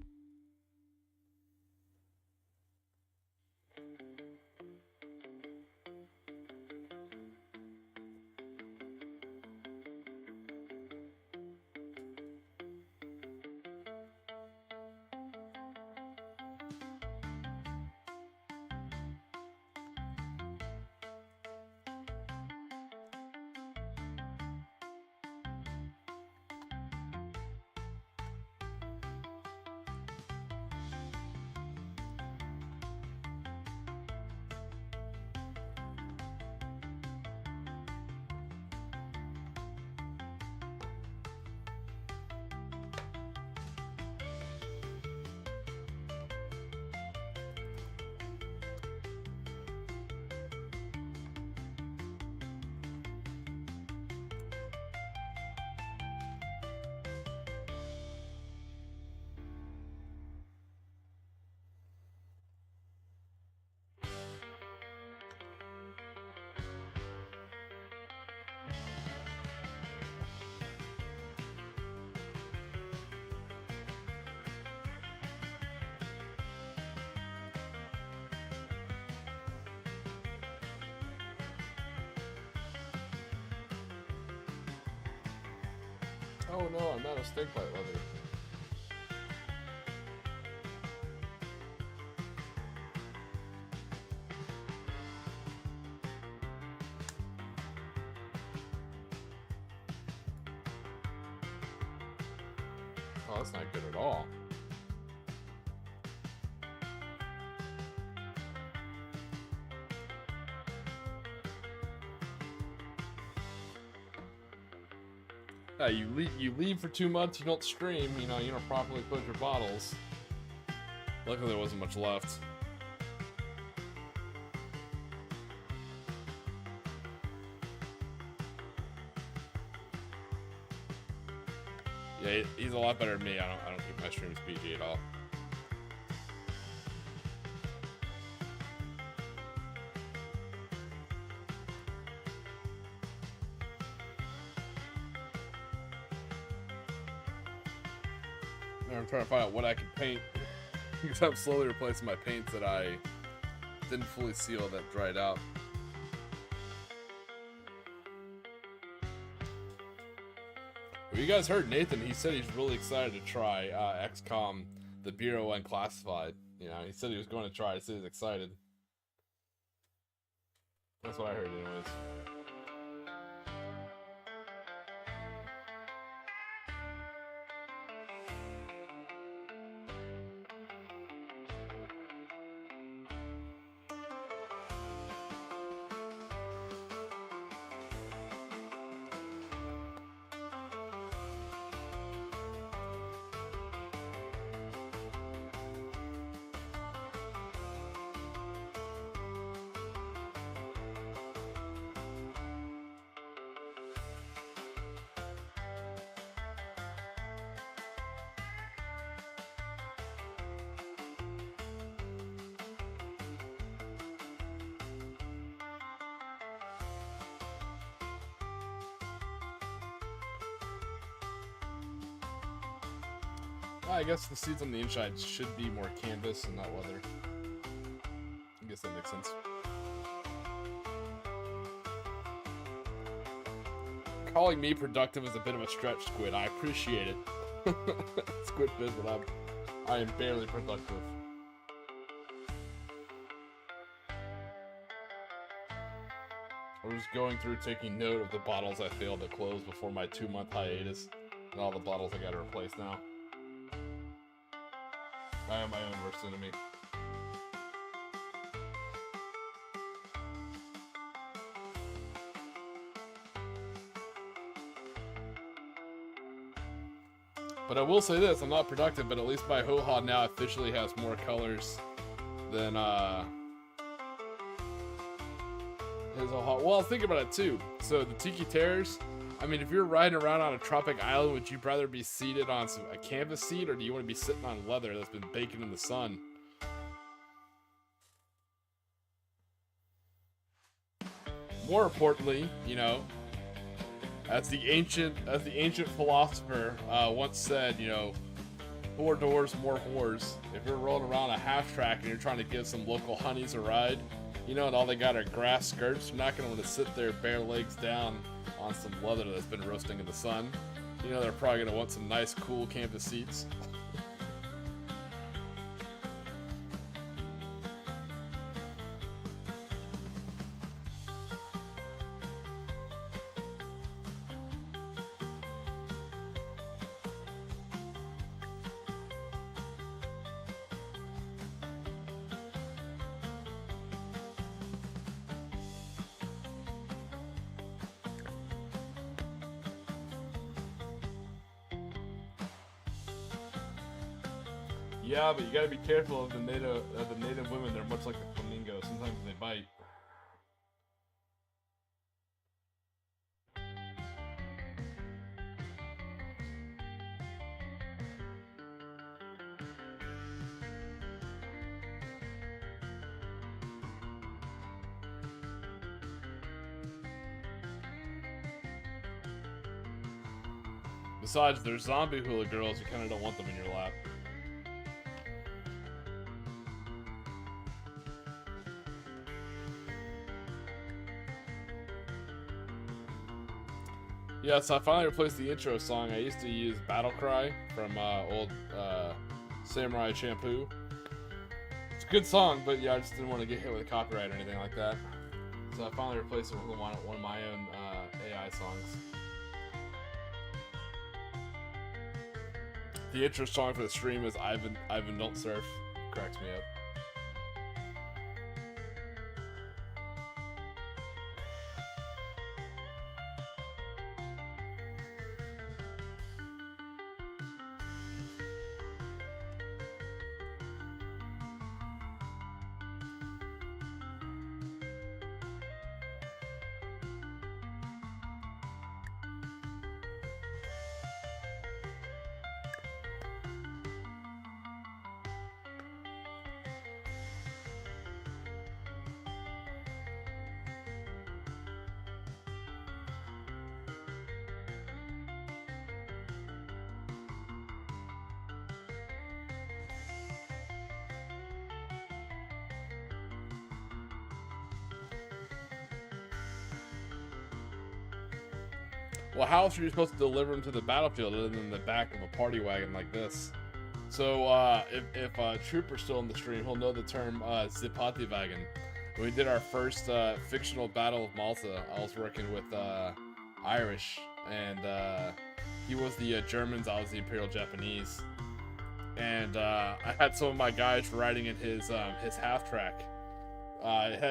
Oh no, I'm out of stink pipe leather. Oh, that's not good at all. You leave for 2 months, you don't stream, you know, you don't properly put your bottles. Luckily there wasn't much left. Yeah, he's a lot better than me. I don't keep my streams PG at all. I'm trying to find out what I can paint because I'm slowly replacing my paints that I didn't fully seal that dried out. Well, you guys heard Nathan. He said he's really excited to try XCOM, the Bureau Unclassified. You know, he said he was going to try it. He said he's excited. That's what I heard anyways. I guess the seats on the inside should be more canvas and not leather. I guess that makes sense. Calling me productive is a bit of a stretch, Squid. I appreciate it. Squid Biz, but I am barely productive. I was going through taking note of the bottles I failed to close before my 2-month hiatus, and all the bottles I gotta replace now. I am my own worst enemy. But I will say this, I'm not productive, but at least my Ho-Ha now officially has more colors than his Ho-Ha. Well, I was thinking about it too. So the Tiki Terrors, I mean, if you're riding around on a tropic island, would you rather be seated on a canvas seat, or do you want to be sitting on leather that's been baking in the sun? More importantly, you know, as the ancient philosopher once said, you know, 4 doors, more whores. If you're rolling around a half track and you're trying to give some local honeys a ride, you know, and all they got are grass skirts, you're not going to want to sit there bare legs down on some leather that's been roasting in the sun. You know, they're probably going to want some nice, cool canvas seats. Yeah, but you gotta be careful of the native women. They're much like the flamingo. Sometimes they bite. Besides, they're zombie hula girls. You kind of don't want them in your lap. Yeah, so I finally replaced the intro song. I used to use Battle Cry from old Samurai Shampoo. It's a good song, but yeah, I just didn't want to get hit with a copyright or anything like that. So I finally replaced it with one of my own AI songs. The intro song for the stream is Ivan Don't Surf. Cracks me up. Well, how else are you supposed to deliver them to the battlefield other than in the back of a party wagon like this? So, if Trooper's still in the stream, he'll know the term Zipati wagon. When we did our first fictional Battle of Malta, I was working with Irish, and he was the Germans, I was the Imperial Japanese. And I had some of my guys riding in his half-track.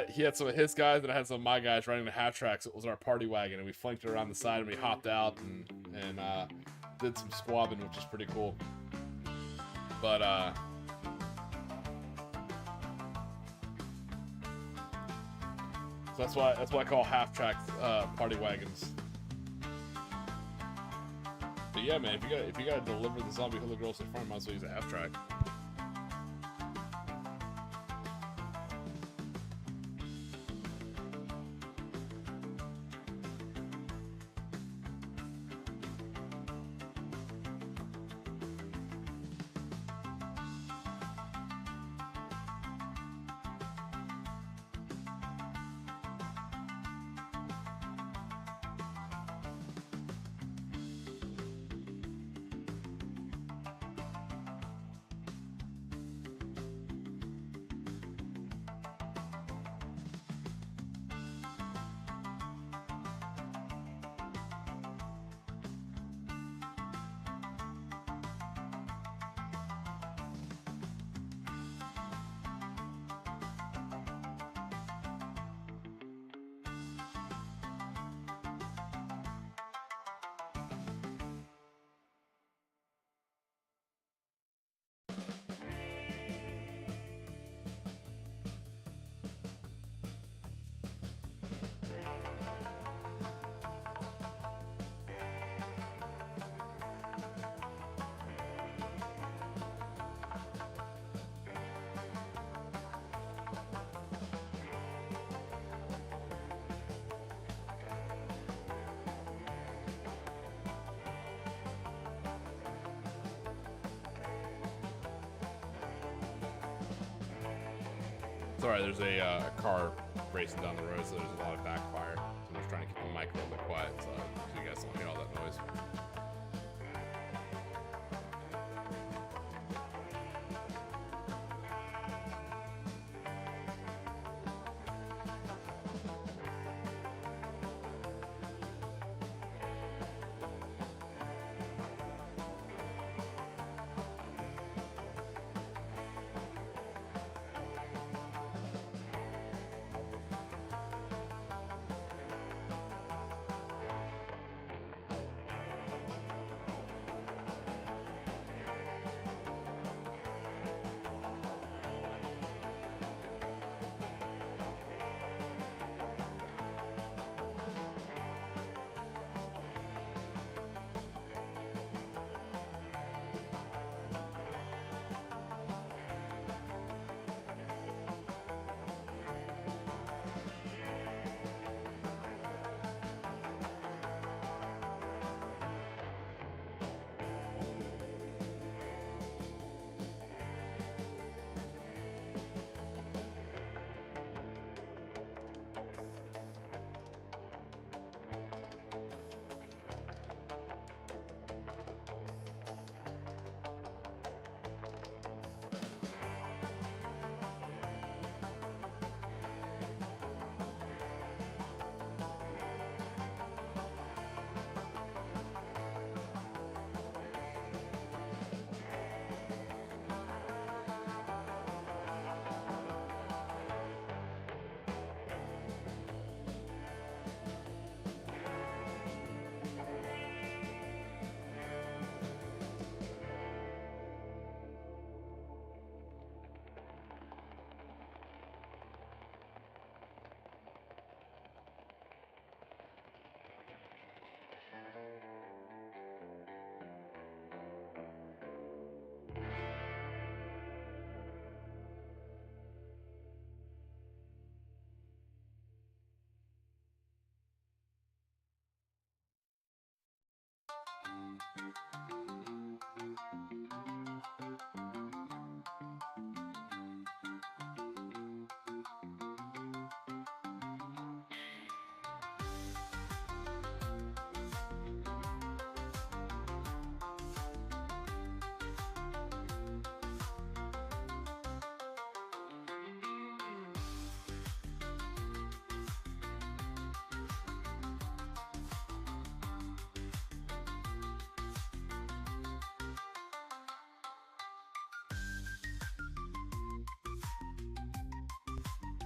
He had some of his guys, and I had some of my guys riding the half track, so it was our party wagon, and we flanked it around the side, and we hopped out and did some squabbing, which is pretty cool. But so that's why I call half track party wagons. But yeah, man, if you gotta deliver the zombie hula girls to the front, might as well use a half track. Sorry, there's a car racing down the road, so there's a lot of backfire. So I'm just trying to keep the mic a little bit quiet so you guys don't hear all that noise.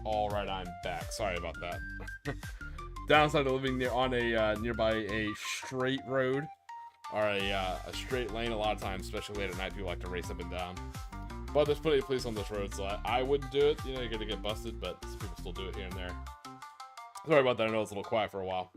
All right, I'm back. Sorry about that. Downside of living on a nearby a straight road or a straight lane. A lot of times, especially late at night, people like to race up and down. But there's plenty of police on this road, so I wouldn't do it. You know, you're gonna get busted, but people still do it here and there. Sorry about that. I know it's a little quiet for a while.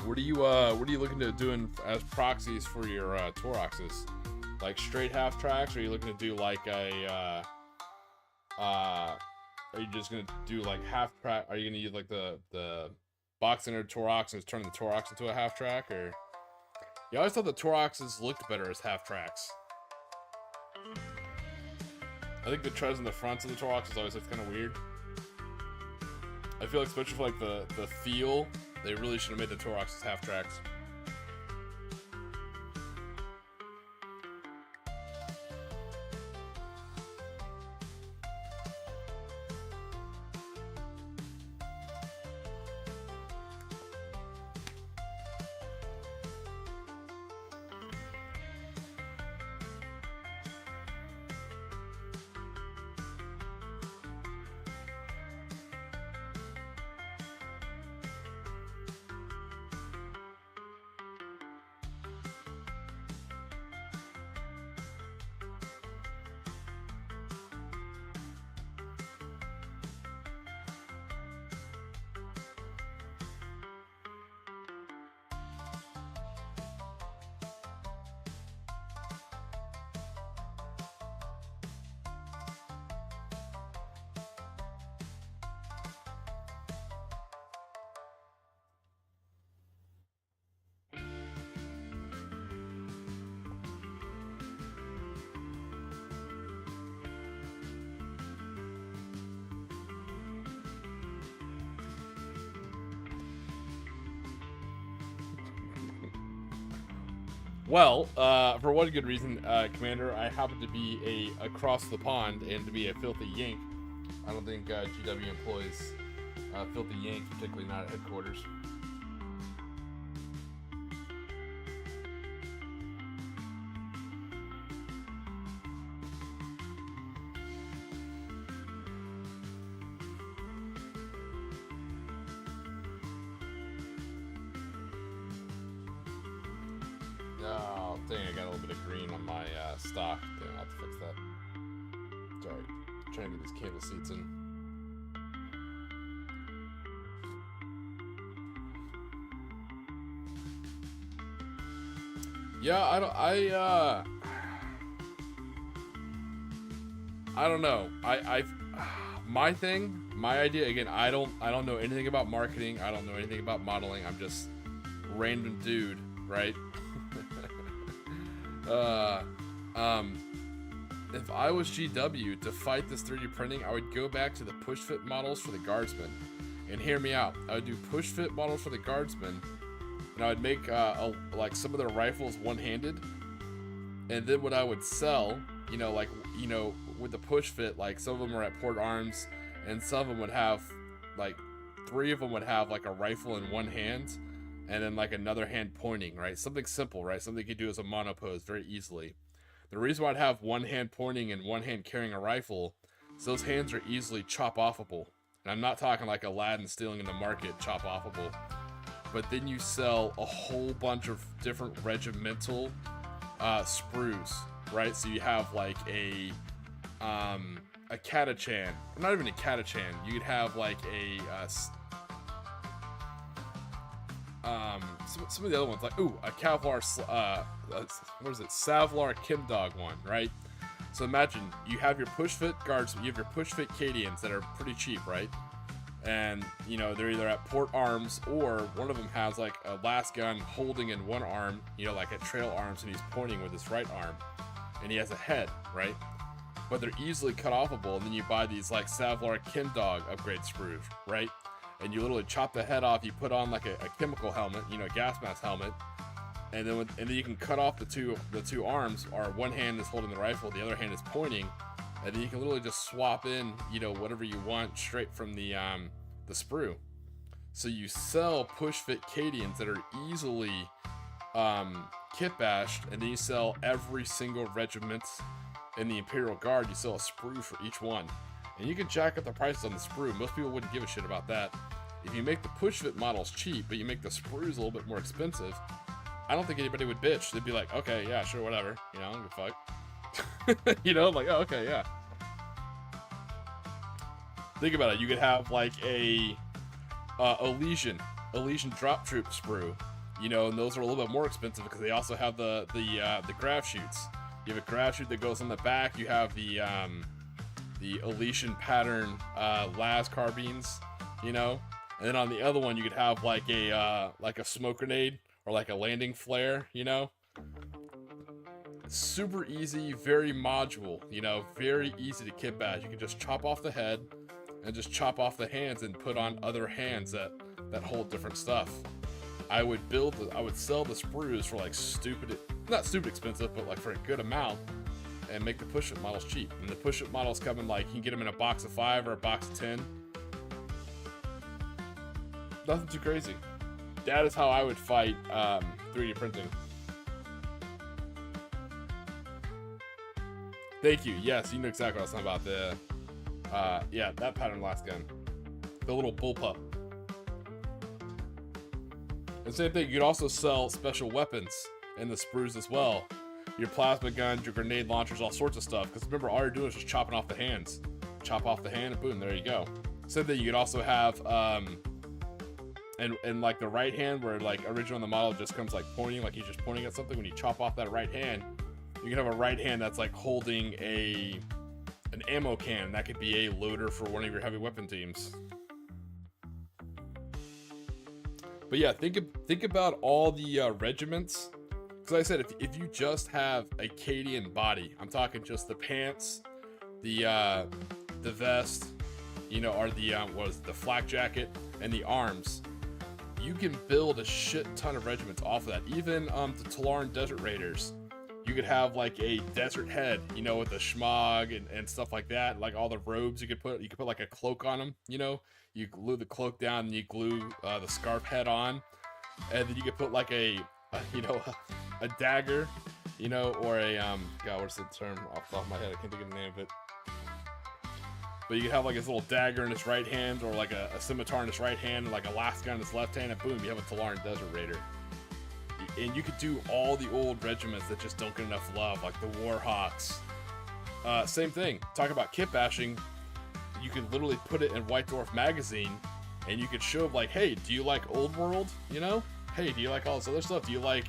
What are you looking to do as proxies for your Toroxes? Like straight half tracks, or are you looking to do like a are you just gonna do like half track? Are you gonna use like the box centered Torox and just turn the Torox into a half track? Or you always thought the Toroxes looked better as half tracks. I think the treads in the fronts of the Toroxes always looked kind of weird. I feel like, especially for like the feel, they really should have made the Toroxes half tracks. Well, for one good reason, Commander, I happen to be across the pond and to be a filthy yank. I don't think GW employs filthy yanks, particularly not at headquarters. Oh, dang, I got a little bit of green on my stock. Damn, I'll have to fix that. Sorry, trying to get these canvas seats in. Yeah, I don't know. My idea, again, I don't know anything about marketing. I don't know anything about modeling. I'm just random dude, right? If I was GW to fight this 3D printing, I would go back to the push fit models for the guardsmen. And hear me out. I would do push fit models for the guardsmen, and I would make like some of their rifles one-handed. And then what I would sell, with the push fit, like some of them are at port arms, and some of them would have, like, 3 of them would have like a rifle in one hand, and then like another hand pointing, right? Something simple, right? Something you could do as a mono pose very easily. The reason why I'd have one hand pointing and one hand carrying a rifle is those hands are easily chop-offable. And I'm not talking like Aladdin stealing in the market, chop-offable. But then you sell a whole bunch of different regimental sprues, right? So you have like a Catachan, not even a Catachan. You'd have like some of the other ones, like a Kevlar, what is it, Savlar Kimdog one, right? So imagine you have your push fit guards, you have your push fit Cadians that are pretty cheap, right? And they're either at port arms, or one of them has like a last gun holding in one arm, like at trail arms, and he's pointing with his right arm, and he has a head, right? But they're easily cut offable, and then you buy these like Savlar Kimdog upgrade sprues, right? And you literally chop the head off. You put on like a chemical helmet, a gas mask helmet, and then you can cut off the two arms. Or one hand is holding the rifle, the other hand is pointing, and then you can literally just swap in, whatever you want straight from the sprue. So you sell push fit Cadians that are easily kit bashed, and then you sell every single regiment in the Imperial Guard. You sell a sprue for each one. And you can jack up the prices on the sprue. Most people wouldn't give a shit about that. If you make the push fit models cheap, but you make the sprues a little bit more expensive, I don't think anybody would bitch. They'd be like, okay, yeah, sure, whatever. I don't give a fuck. Like, oh, okay, yeah. Think about it. You could have like a Elysian drop troop sprue, and those are a little bit more expensive because they also have the grav shoots. You have a grav shoot that goes on the back. You have the Elysian pattern las carbines, and then on the other one you could have like a smoke grenade or like a landing flare, Super easy, very modular, very easy to kit bash. You can just chop off the head and just chop off the hands and put on other hands that hold different stuff. I would sell the sprues for like not stupid expensive, but like for a good amount, and make the push-up models cheap. And the push-up models come in like, you can get them in a box of 5 or a box of 10. Nothing too crazy. That is how I would fight 3D printing. Thank you. Yes, you know exactly what I was talking about. That pattern last gun. The little bullpup. And same thing, you could also sell special weapons in the sprues as well. Your plasma guns, your grenade launchers, all sorts of stuff. Because remember, all you're doing is just chopping off the hands. Chop off the hand and boom, there you go. Same thing, you could also have, and like the right hand, where like originally on the model just comes like pointing, like he's just pointing at something. When you chop off that right hand, you can have a right hand that's like holding an ammo can. That could be a loader for one of your heavy weapon teams. But yeah, think about all the regiments. Because like I said, if you just have a Cadian body, I'm talking just the pants, the vest, or the flak jacket and the arms. you can build a shit ton of regiments off of that. Even the Talaran Desert Raiders, you could have like a desert head, you know, with the schmog and stuff like that. Like all the robes you could put like a cloak on them, you know. You glue the cloak down and you glue the scarf head on, and then you could put like a dagger, you know, or a God, what's the term off the top of my head? I can't think of the name of it. But you could have like his little dagger in his right hand, or like a scimitar in his right hand, and like a lasca in his left hand, and boom, you have a Talaran Desert Raider. And you could do all the old regiments that just don't get enough love, like the Warhawks. Same thing. Talk about kit bashing. You could literally put it in White Dwarf magazine, and you could show like, hey, do you like Old World? You know, hey, do you like all this other stuff? Do you like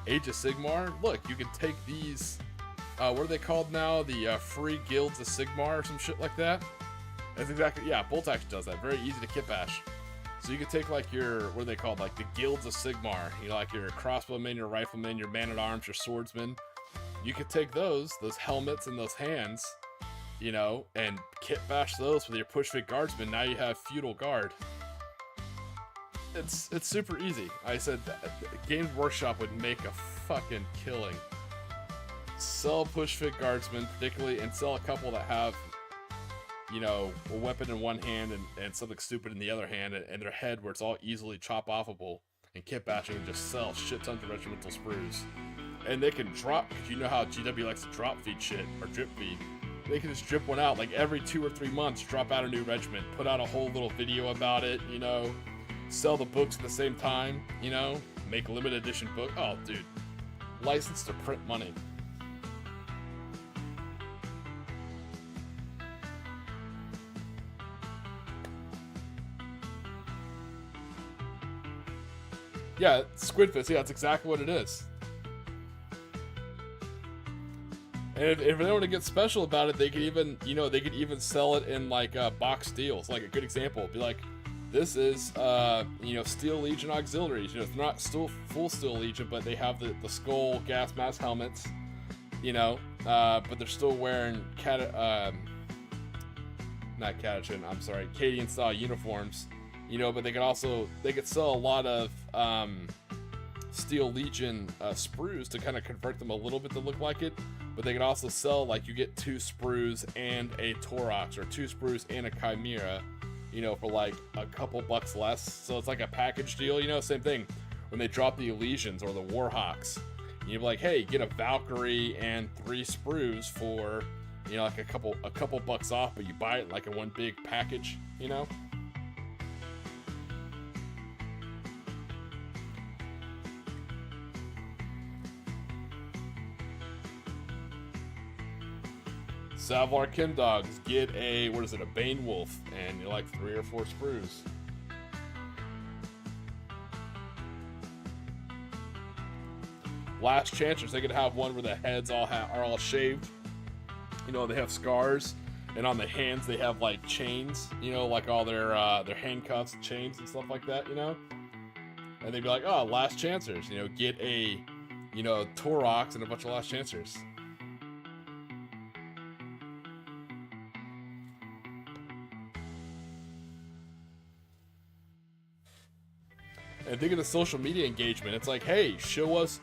Age of Sigmar? Look, you can take these. What are they called now? The Free Guilds of Sigmar or some shit like that. That's exactly, yeah, Bolt Action does that. Very easy to kit bash. So you could take like your, what are they called? Like the Guilds of Sigmar. You know, like your crossbowmen, your riflemen, your man-at-arms, your swordsmen. You could take those helmets and those hands, you know, and kit bash those with your push-fit guardsmen. Now you have Feudal Guard. It's super easy. I said Games Workshop would make a fucking killing. Sell push-fit guardsmen, particularly, and sell a couple that have, you know, a weapon in one hand and something stupid in the other hand, and their head where it's all easily chop-offable, and kit bashing and just sell shit tons of regimental sprues. And they can drop, because you know how GW likes to drop feed shit, or drip feed. They can just drip one out, like every 2 or 3 months, drop out a new regiment, put out a whole little video about it, you know, sell the books at the same time, you know, make limited edition book. Oh, dude. License to print money. Yeah, Squidfist, yeah, that's exactly what it is. And if they want to get special about it, they could even, you know, they could even sell it in like box deals. Like a good example would be like, this is, you know, Steel Legion auxiliaries. You know, it's not still full Steel Legion, but they have the skull gas mask helmets, you know, but they're still wearing Cadian style uniforms. You know, but they could sell a lot of Steel Legion sprues to kind of convert them a little bit to look like it. But they could also sell, like, you get 2 sprues and a Torox, or 2 sprues and a Chimera, you know, for like a couple bucks less. So it's like a package deal, you know, same thing. When they drop the Elysians or the Warhawks, you're like, hey, get a Valkyrie and 3 sprues for, you know, like a couple bucks off, but you buy it like in one big package, you know. Savlar Kimdogs, get a, what is it, a Bane Wolf, and you're like 3 or 4 sprues. Last Chancers, they could have one where the heads are all shaved. You know, they have scars, and on the hands they have like chains, you know, like all their handcuffs, chains and stuff like that, you know. And they'd be like, oh, Last Chancers, you know, get a, you know, Torox and a bunch of Last Chancers. And think of the social media engagement. It's like, hey, show us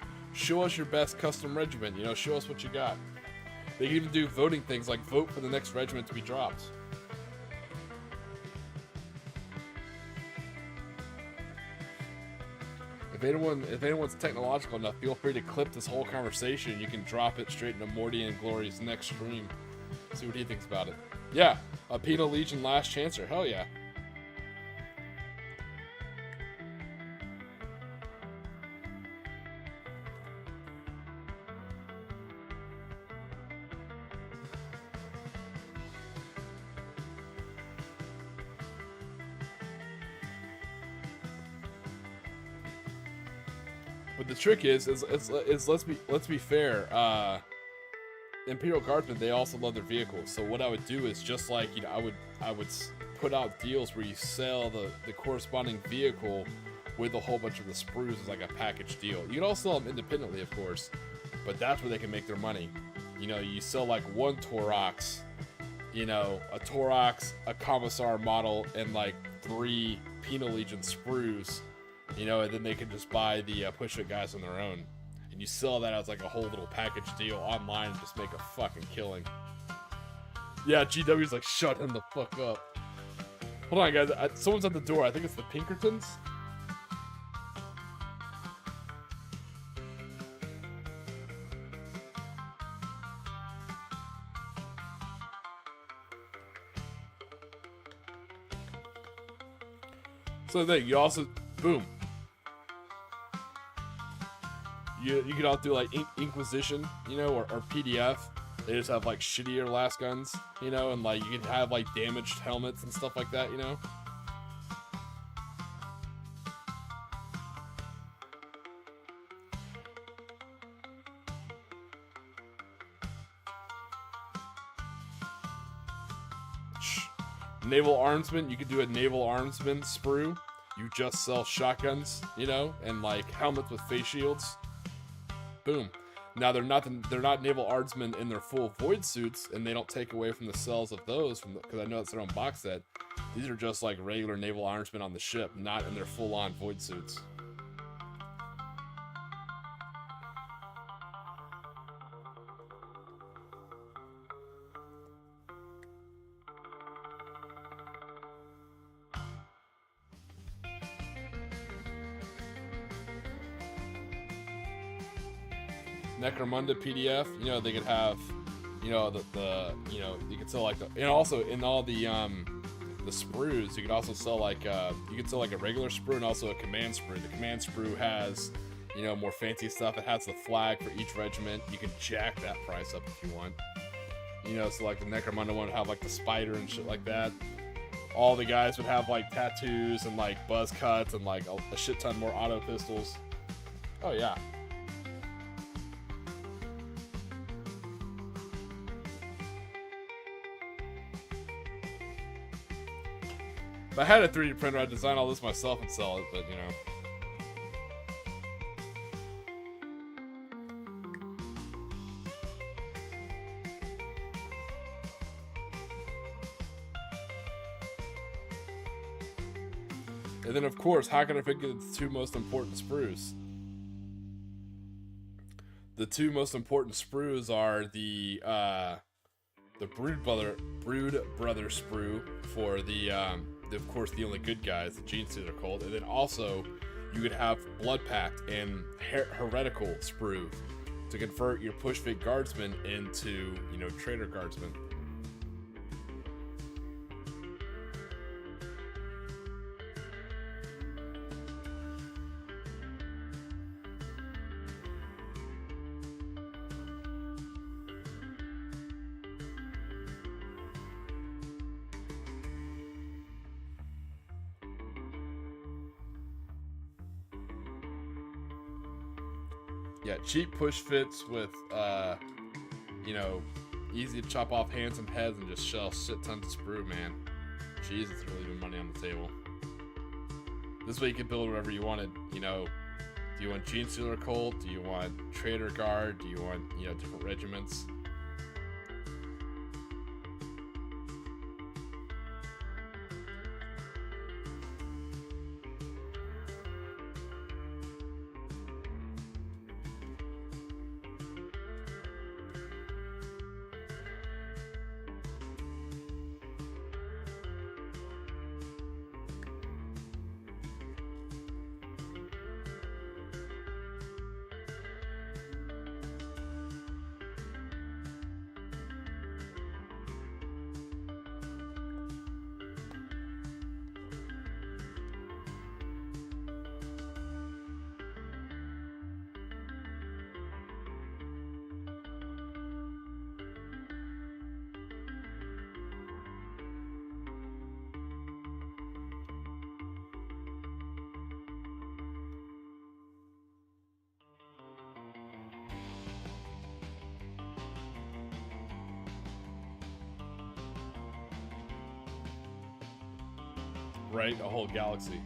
your best custom regiment. You know, show us what you got. They can even do voting things like vote for the next regiment to be dropped. If anyone's technological enough, feel free to clip this whole conversation. You can drop it straight into Morty and Glory's next stream. See what he thinks about it. Yeah, a Penal Legion Last Chancer. Hell yeah. But the trick is let's be fair. Imperial Guardsmen, they also love their vehicles. So what I would do is just like, you know, I would put out deals where you sell the corresponding vehicle with a whole bunch of the sprues as like a package deal. You can also sell them independently, of course, but that's where they can make their money. You know, you sell like 1 Torox, you know, a Torox, a Commissar model, and like 3 Penal Legion sprues. You know, and then they can just buy the push fit guys on their own. And you sell that as like a whole little package deal online and just make a fucking killing. Yeah, GW's like, shut him the fuck up. Hold on, guys. Someone's at the door. I think it's the Pinkertons. So then you also, boom. You can also do like Inquisition, you know, or PDF. They just have like shittier last guns, you know, and like you can have like damaged helmets and stuff like that, you know. Naval Armsman, you could do a Naval Armsman sprue. You just sell shotguns, you know, and like helmets with face shields. Boom. Now they're not Naval Armsmen in their full void suits, and they don't take away from the sales of those because I know it's their own box set. These are just like regular Naval Armsmen on the ship, not in their full-on void suits. Necromunda PDF, you know, they could have, you know, the you know, you could sell like and also in all the sprues, you could also sell like you could sell like a regular sprue and also a command sprue. The command sprue has, you know, more fancy stuff. It has the flag for each regiment. You can jack that price up if you want. You know, so like the Necromunda one would have like the spider and shit like that. All the guys would have like tattoos and like buzz cuts and like a shit ton more auto pistols. Oh yeah. If I had a 3D printer, I'd design all this myself and sell it, but you know. And then, of course, how can I forget the two most important sprues? The two most important sprues are the Brood Brother sprue for the of course, the only good guys, the Gene Stealer cult, and then also you could have Blood Pact and Heretical sprue to convert your push fit guardsmen into, you know, traitor guardsmen. Yeah, cheap push fits with, you know, easy to chop off hands and heads and just shell shit tons of sprue, man. Jeez, it's really been money on the table. This way you can build whatever you wanted, you know. Do you want Gene Stealer Cult? Do you want Traitor Guard? Do you want, you know, different regiments? Right, a whole galaxy.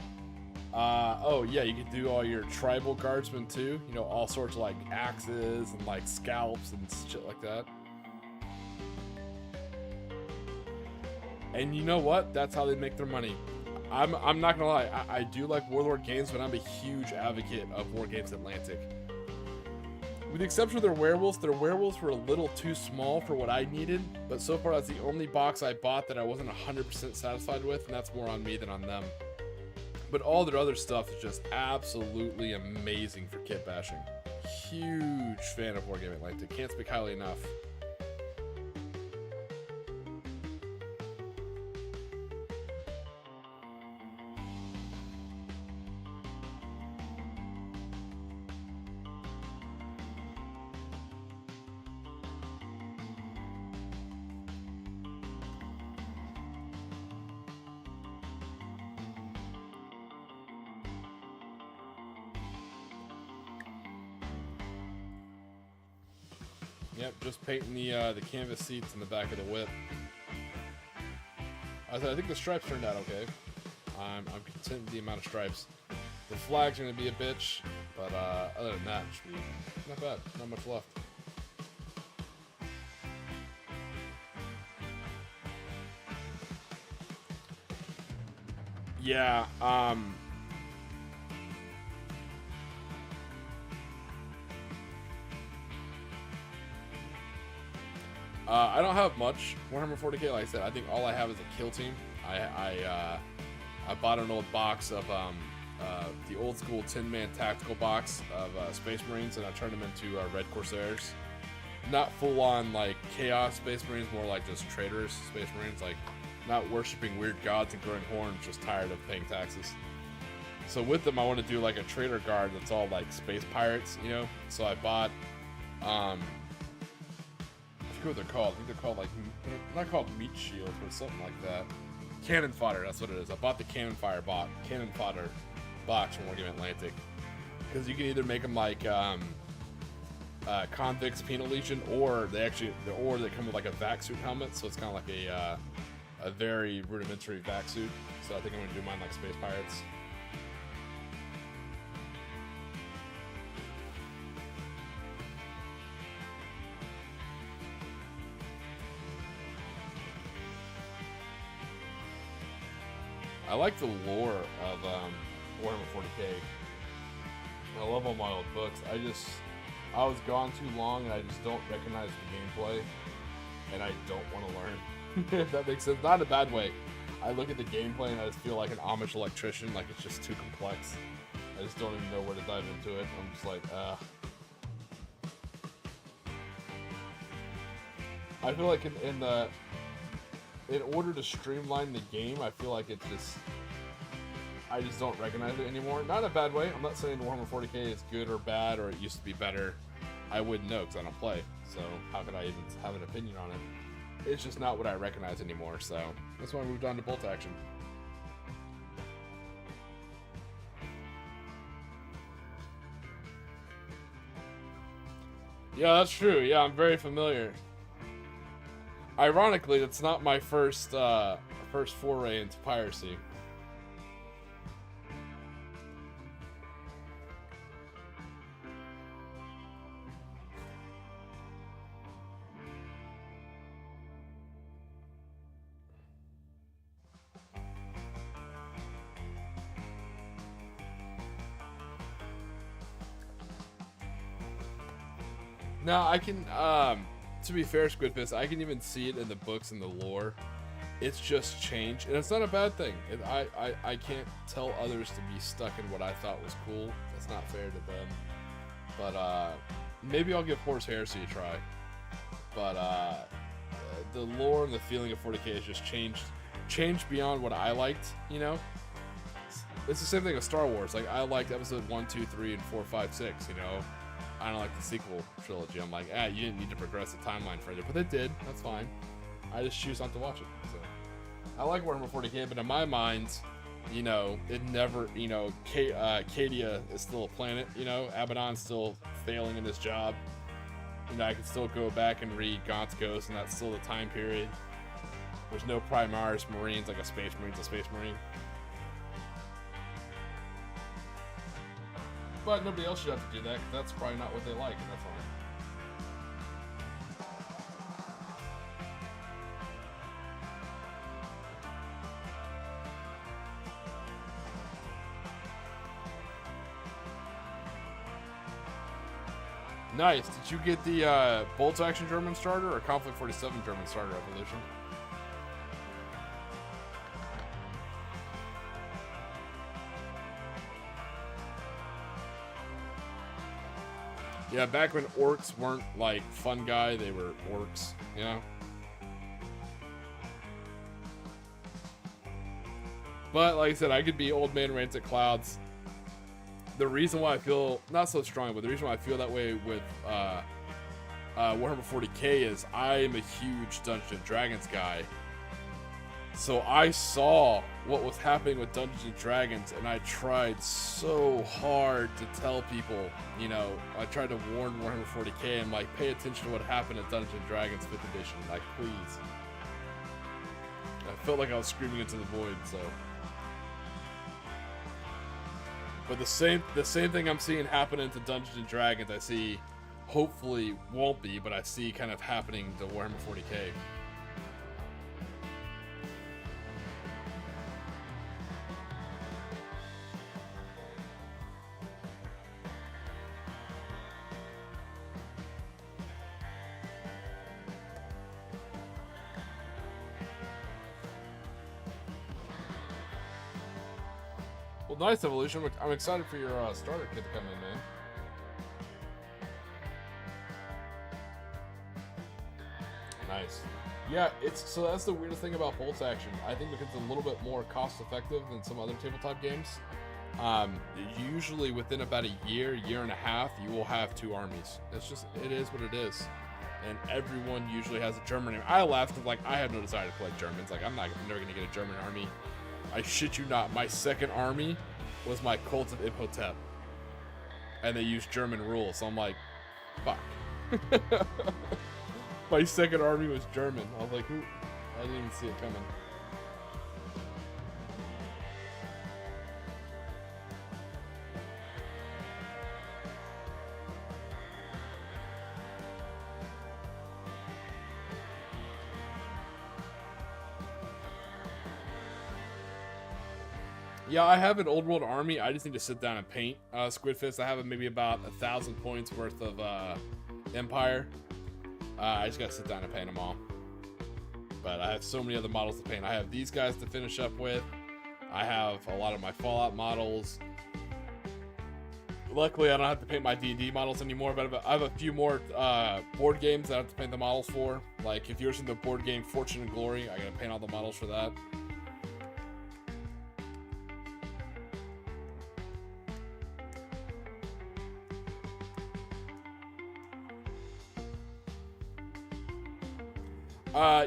Oh yeah, you can do all your tribal guardsmen too. You know, all sorts of like axes and like scalps and shit like that. And you know what? That's how they make their money. I'm not gonna lie, I do like Warlord games, but I'm a huge advocate of War Games Atlantic. With the exception of their werewolves were a little too small for what I needed, but so far that's the only box I bought that I wasn't 100% satisfied with, and that's more on me than on them. But all their other stuff is just absolutely amazing for kit bashing. Huge fan of War Game Atlantic, can't speak highly enough. Yep, just painting the canvas seats in the back of the whip. I think the stripes turned out okay. I'm content with the amount of stripes. The flag's gonna be a bitch, but other than that, it should be not bad. Not much left. Yeah. I don't have much Warhammer 40k. Like I said, I think all I have is a kill team. I bought an old box of the old school 10-man tactical box of Space Marines, and I turned them into Red Corsairs. Not full on like Chaos Space Marines, more like just traitors Space Marines, like not worshiping weird gods and growing horns, just tired of paying taxes. So with them, I want to do like a traitor guard that's all like space pirates, you know. So I bought I forget what they're called. I think they're called like, not called meat shields, but something like that. Cannon fodder, that's what it is. I bought the cannon fodder box from War Game Atlantic, because you can either make them like convicts, penal legion, or they come with like a vac suit helmet. So it's kind of like a very rudimentary vac suit. So I think I'm gonna do mine like space pirates. I like the lore of Warhammer 40k. I love all my old books. I was gone too long, and I just don't recognize the gameplay, and I don't want to learn. If that makes sense. Not in a bad way. I look at the gameplay and I just feel like an Amish electrician, like it's just too complex. I just don't even know where to dive into it. I'm just like, I feel like in order to streamline the game, I feel like I just don't recognize it anymore. Not in a bad way. I'm not saying Warhammer 40k is good or bad, or it used to be better. I wouldn't know because I don't play. So how could I even have an opinion on it? It's just not what I recognize anymore. So that's why I moved on to bolt action. Yeah, that's true. Yeah, I'm very familiar. Ironically, that's not my first foray into piracy. Now I can, to be fair, Squidfist, I can even see it in the books and the lore. It's just changed, and it's not a bad thing. I can't tell others to be stuck in what I thought was cool. That's not fair to them. But maybe I'll give Horse Heresy a try. But the lore and the feeling of 40k has just changed beyond what I liked. You know, it's the same thing with Star Wars. Like I liked Episode 1, 2, 3, and 4, 5, 6. You know. I don't like the sequel trilogy. I'm like, you didn't need to progress the timeline further, but they did. That's fine. I just choose not to watch it. So I like Warhammer 40k, but in my mind, you know, it never, you know, Cadia is still a planet. You know, Abaddon's still failing in his job. You know, I can still go back and read Gaunt's Ghost, and that's still the time period. There's no Primaris Marines like a Space Marine's a Space Marine. But nobody else should have to do that, because that's probably not what they like, and that's fine. Nice. Did you get the Bolt Action German starter or Conflict 47 German starter evolution? Yeah, back when orcs weren't like fun guy, they were orcs, you know? But like I said, I could be old man rants at clouds. The reason why I feel not so strong, but the reason why I feel that way with Warhammer 40k is I am a huge Dungeons and Dragons guy. So I saw what was happening with Dungeons and Dragons, and I tried so hard to tell people, you know, I tried to warn Warhammer 40k and like pay attention to what happened at Dungeons and Dragons 5th edition, like please. I felt like I was screaming into the void, so. But the same thing I'm seeing happen into Dungeons and Dragons, I see, hopefully won't be, but I see kind of happening to Warhammer 40k. Well, nice, Evolution. I'm excited for your starter kit to come in, man. Nice. Yeah, so that's the weirdest thing about Bolt Action. I think because it's a little bit more cost-effective than some other tabletop games. Usually within about a year and a half, you will have 2 armies. It is what it is. And everyone usually has a German army. I laughed because, like, I had no desire to play Germans. Like, I'm never going to get a German army. I shit you not, my second army was my Cult of Imhotep. And they used German rules, so I'm like, fuck. My second army was German. I was like, ooh, I didn't even see it coming. Yeah, I have an old world army. I just need to sit down and paint Squid Fist. I have maybe about 1,000 points worth of Empire. I just gotta sit down and paint them all. But I have so many other models to paint. I have these guys to finish up with. I have a lot of my Fallout models. Luckily, I don't have to paint my D&D models anymore, but I have a few more board games that I have to paint the models for. Like, if you're in the board game Fortune and Glory, I gotta paint all the models for that.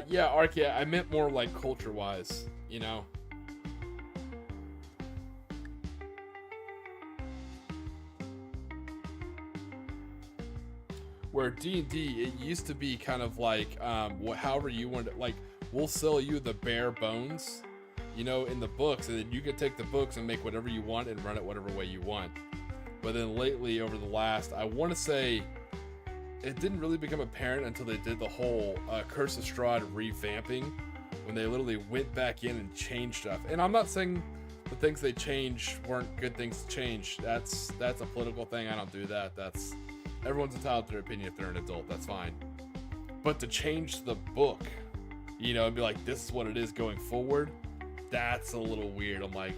Yeah, Arkia, I meant more like culture-wise, you know? Where D&D, it used to be kind of like, however you want it, like, we'll sell you the bare bones, you know, in the books, and then you can take the books and make whatever you want and run it whatever way you want. But then lately, over the last, I want to say, it didn't really become apparent until they did the whole Curse of Strahd revamping, when they literally went back in and changed stuff. And I'm not saying the things they changed weren't good things to change. That's a political thing. I don't do that. Everyone's entitled to their opinion if they're an adult. That's fine. But to change the book, you know, and be like, this is what it is going forward, that's a little weird. I'm like,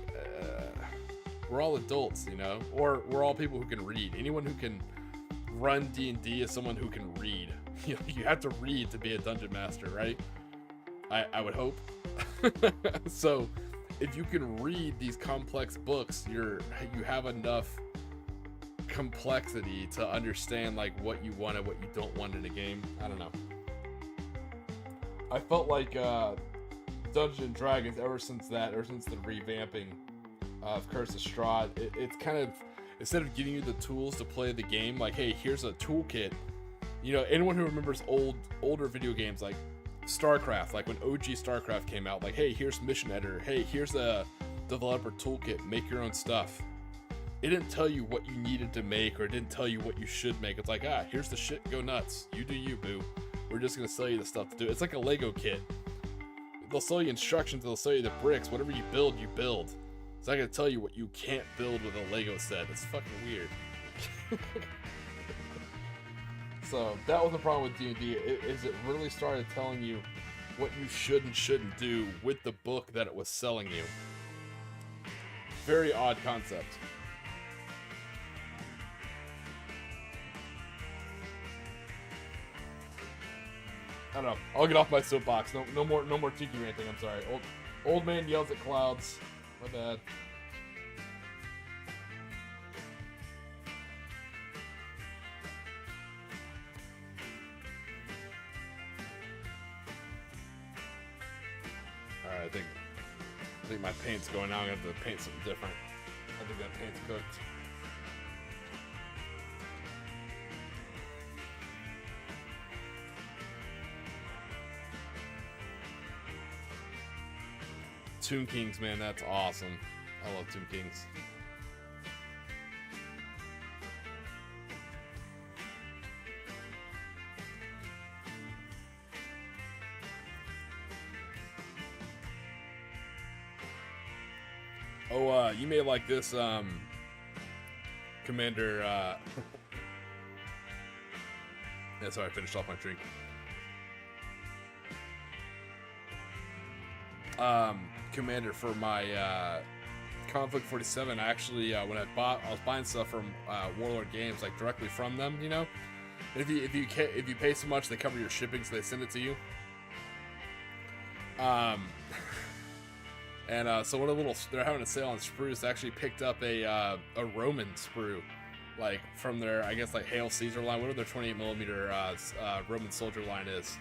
we're all adults, you know, or we're all people who can read. Anyone who can run D&D is someone who can read. You know, you have to read to be a dungeon master, right? I would hope. So if you can read these complex books, you have enough complexity to understand like what you want and what you don't want in a game. I don't know. I felt like Dungeons and Dragons ever since the revamping of Curse of Strahd, it's kind of, instead of giving you the tools to play the game, like, hey, here's a toolkit. You know, anyone who remembers older video games like StarCraft, like when OG StarCraft came out, like, hey, here's Mission Editor. Hey, here's a developer toolkit. Make your own stuff. It didn't tell you what you needed to make, or it didn't tell you what you should make. It's like, here's the shit. Go nuts. You do you, boo. We're just going to sell you the stuff to do. It's like a Lego kit. They'll sell you instructions. They'll sell you the bricks. Whatever you build, you build. It's not going to tell you what you can't build with a Lego set. It's fucking weird. So that was the problem with D&D. Is it really started telling you what you should and shouldn't do with the book that it was selling you. Very odd concept. I don't know. I'll get off my soapbox. No more Tiki ranting. I'm sorry. Old man yells at clouds. My bad. Alright, I think my paint's going out. I'm gonna have to paint something different. I think that paint's cooked. Tomb Kings, man, that's awesome. I love Tomb Kings. Oh, you may like this, Commander, yeah, sorry, I finished off my drink. Commander, for my, Conflict 47, actually, when I was buying stuff from, Warlord Games, like, directly from them, you know? If you pay so much, they cover your shipping, so they send it to you. And so they're having a sale on sprues. They actually picked up a Roman sprue, like from their, I guess, like Hail Caesar line, whatever their 28mm Roman soldier line is.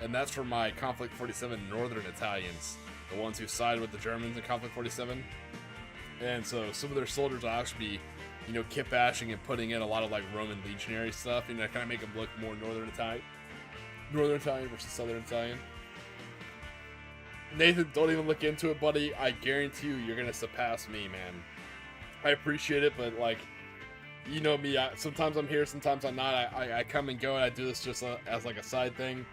And that's for my Conflict 47 Northern Italians, the ones who sided with the Germans in Conflict 47. And so some of their soldiers will actually be, you know, kit bashing and putting in a lot of like Roman legionary stuff, you know, kind of make them look more Northern Italian versus Southern Italian. Nathan, don't even look into it, buddy. I guarantee you're gonna surpass me, man. I appreciate it, but like, you know me. Sometimes I'm here, sometimes I'm not. I come and go, and I do this just as like a side thing.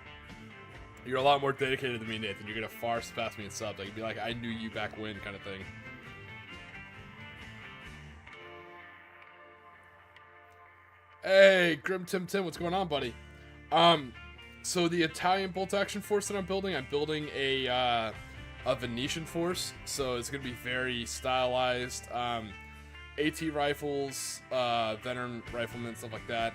You're a lot more dedicated than me, Nathan. You're gonna far surpass me in subs. I could be like, I knew you back when, kind of thing. Hey, Grim Tim, what's going on, buddy? So the Italian bolt action force that I'm building a Venetian force, so it's gonna be very stylized. AT rifles, veteran riflemen, stuff like that.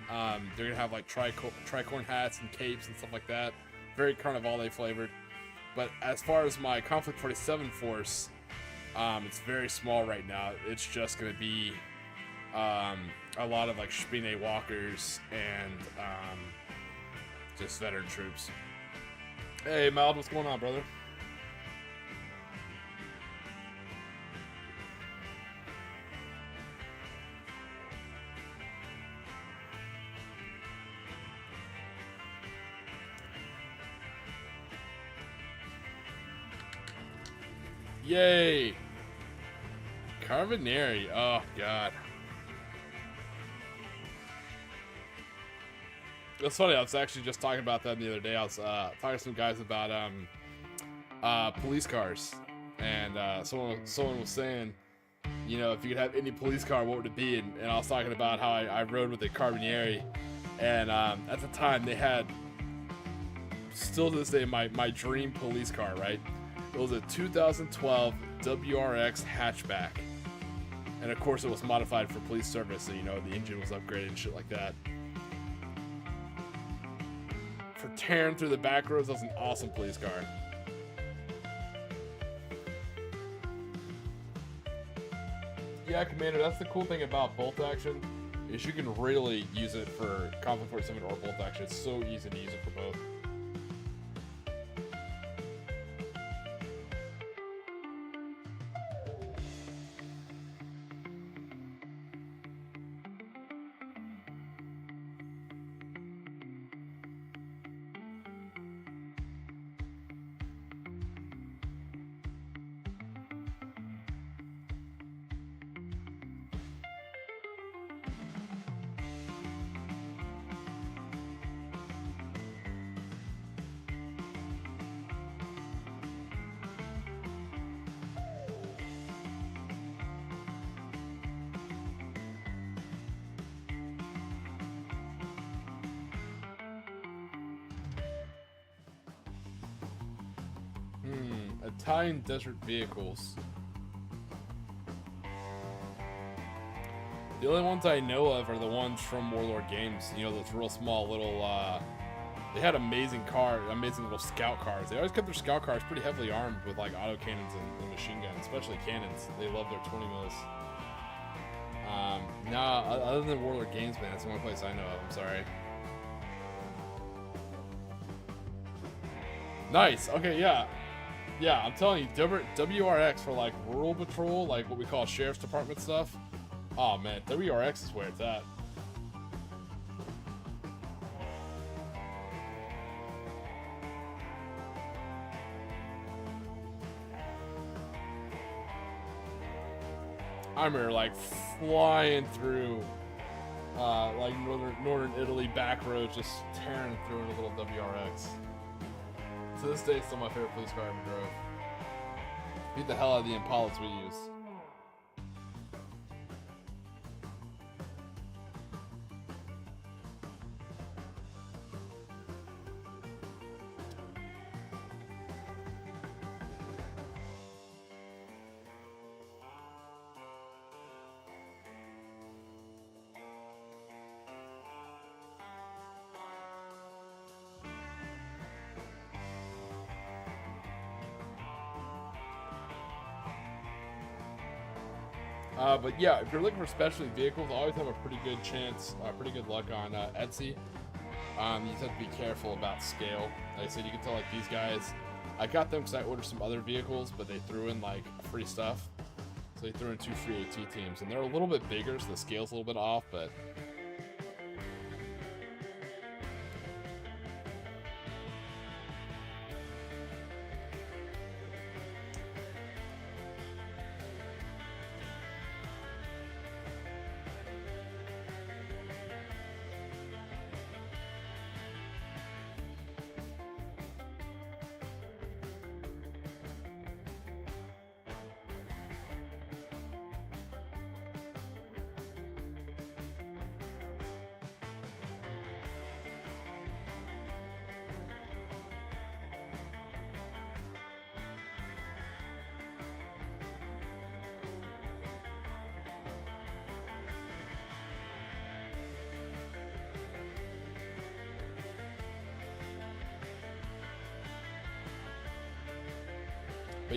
They're gonna have like tricorn hats and capes and stuff like that. Very Carnivale flavored. But as far as my Conflict 47 force, it's very small right now. It's just gonna be a lot of like Spine walkers and just veteran troops. Hey, Mild, what's going on, brother? Yay! Carbonari. Oh, God. It's funny, I was actually just talking about that the other day. I was talking to some guys about police cars, and someone was saying, you know, if you could have any police car, what would it be? And I was talking about how I rode with a Carbonari, and at the time they had, still to this day, my dream police car, right? It was a 2012 WRX hatchback, and of course it was modified for police service, so you know the engine was upgraded and shit like that. For tearing through the back roads, that was an awesome police car. Yeah, Commander, that's the cool thing about bolt action, is you can really use it for Conflict 47 or bolt action. It's so easy to use it for both. Italian desert vehicles. The only ones I know of are the ones from Warlord Games. You know, those real small little, they had amazing cars, amazing little scout cars. They always kept their scout cars pretty heavily armed with like auto cannons and machine guns, especially cannons. They love their 20 mils. Nah, other than Warlord Games, man, it's the only place I know of. I'm sorry. Nice. Okay, yeah. Yeah, I'm telling you, WRX for like rural patrol, like what we call sheriff's department stuff. Oh man, WRX is where it's at. I remember like flying through like northern Italy back roads, just tearing through in a little WRX. To this day, it's still my favorite police car I ever drove. Beat the hell out of the Impalas we used. But yeah, if you're looking for specialty vehicles, I always have a pretty good chance, pretty good luck on Etsy. You just have to be careful about scale. Like I said, you can tell like these guys, I got them because I ordered some other vehicles, but they threw in like free stuff. So they threw in 2 free AT teams, and they're a little bit bigger, so the scale's a little bit off, but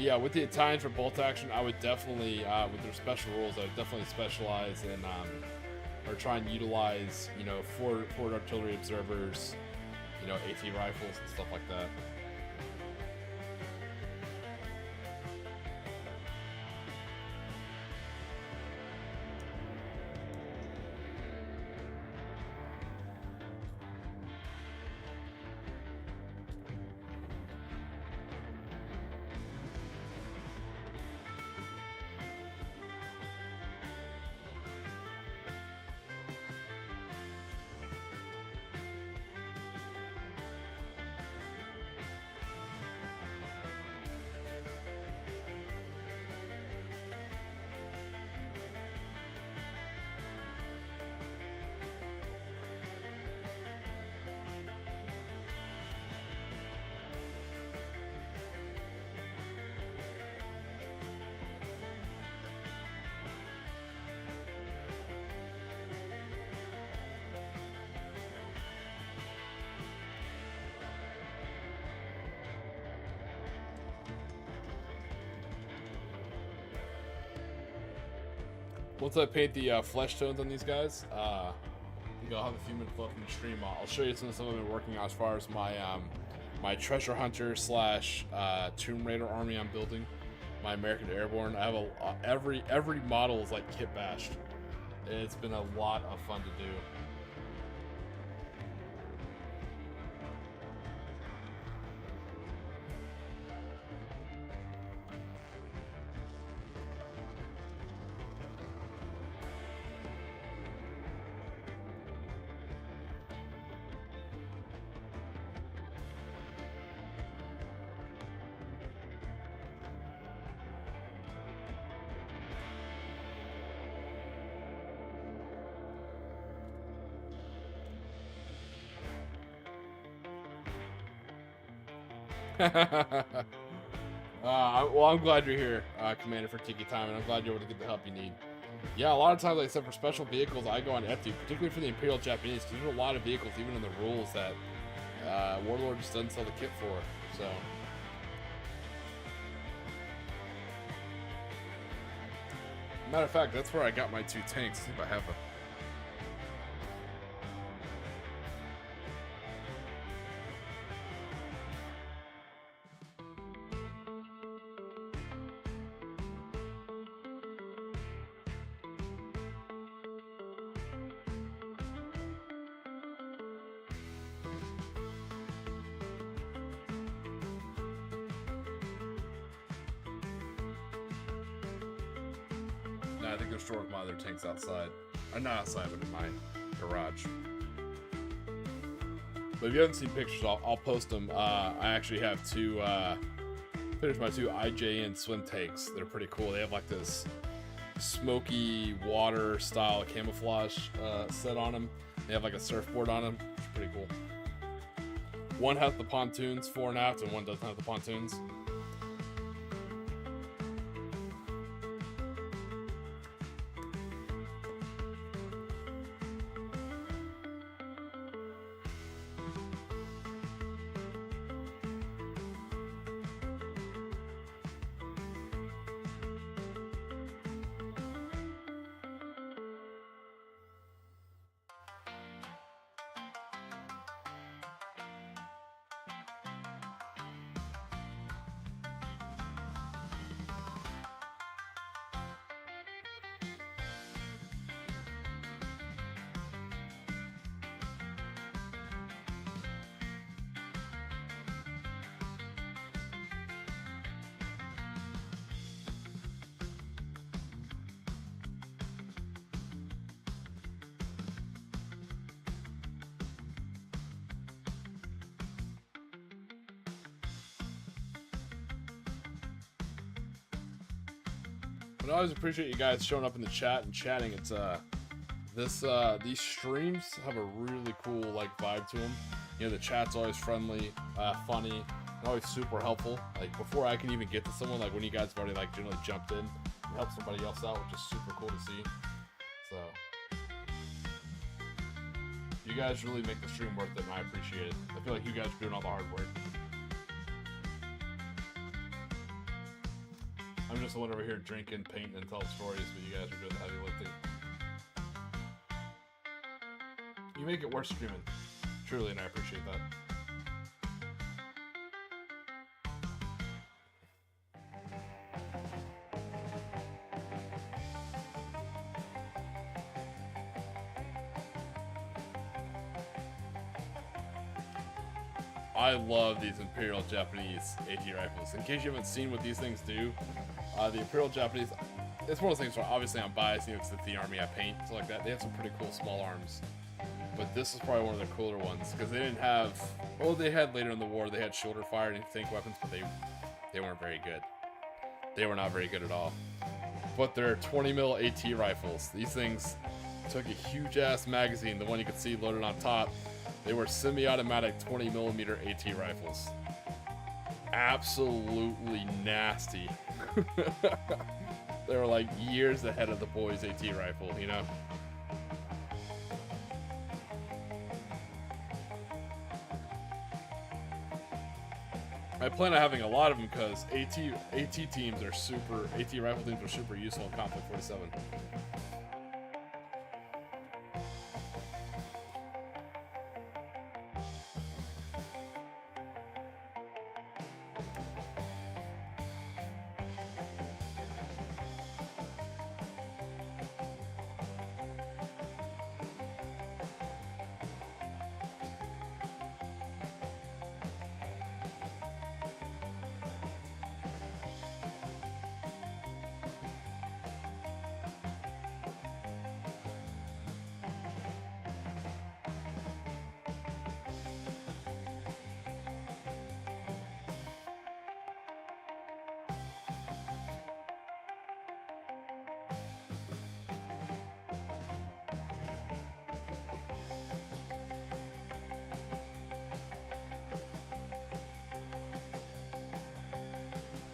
yeah, with the Italians for bolt action, I would definitely, with their special rules, I would definitely specialize in, or try and utilize, you know, forward artillery observers, you know, AT rifles and stuff like that. Once I paint the flesh tones on these guys, I think I'll have a few minutes left in the stream. I'll show you some of the stuff I've been working on as far as my my treasure hunter slash Tomb Raider army I'm building. My American Airborne. I have every model is like kit bashed. It's been a lot of fun to do. Well, I'm glad you're here, Commander, for Tiki Time, and I'm glad you're able to get the help you need. Yeah, a lot of times, like I said, for special vehicles, I go on Etsy, particularly for the Imperial Japanese, because there's a lot of vehicles, even in the rules, that Warlord just doesn't sell the kit for. So, matter of fact, that's where I got my 2 tanks. See if I have them. No, I think they're stored with my other tanks outside. Not outside, but in my garage. But if you haven't seen pictures, I'll post them. I actually have 2, there's my 2 IJA swim tanks. They're pretty cool. They have like this smoky water style camouflage set on them. They have like a surfboard on them. It's pretty cool. One has the pontoons, fore and aft, and one doesn't have the pontoons. But I always appreciate you guys showing up in the chat and chatting. It's these streams have a really cool like vibe to them. You know, the chat's always friendly, funny, and always super helpful. Like before I can even get to someone, like when you guys have already like generally jumped in and helped somebody else out, which is super cool to see. So you guys really make the stream worth it, and I appreciate it. I feel like you guys are doing all the hard work. I'm just the one over here drinking, painting, and telling stories, but you guys are doing the heavy lifting. You make it worth streaming, truly, and I appreciate that. I love these Imperial Japanese AT rifles. In case you haven't seen what these things do, the Imperial Japanese, it's one of those things where obviously I'm biased, you know, because it's the army I paint, so like that. They have some pretty cool small arms. But this is probably one of the cooler ones, because they didn't have, well, they had later in the war, they had shoulder fire and tank weapons, but they weren't very good. They were not very good at all. But they're 20 mil AT rifles. These things took a huge ass magazine, the one you could see loaded on top. They were semi-automatic 20 millimeter AT rifles. Absolutely nasty. They were like years ahead of the boys' AT rifle, you know? I plan on having a lot of them because AT rifle teams are super useful in Conflict 47.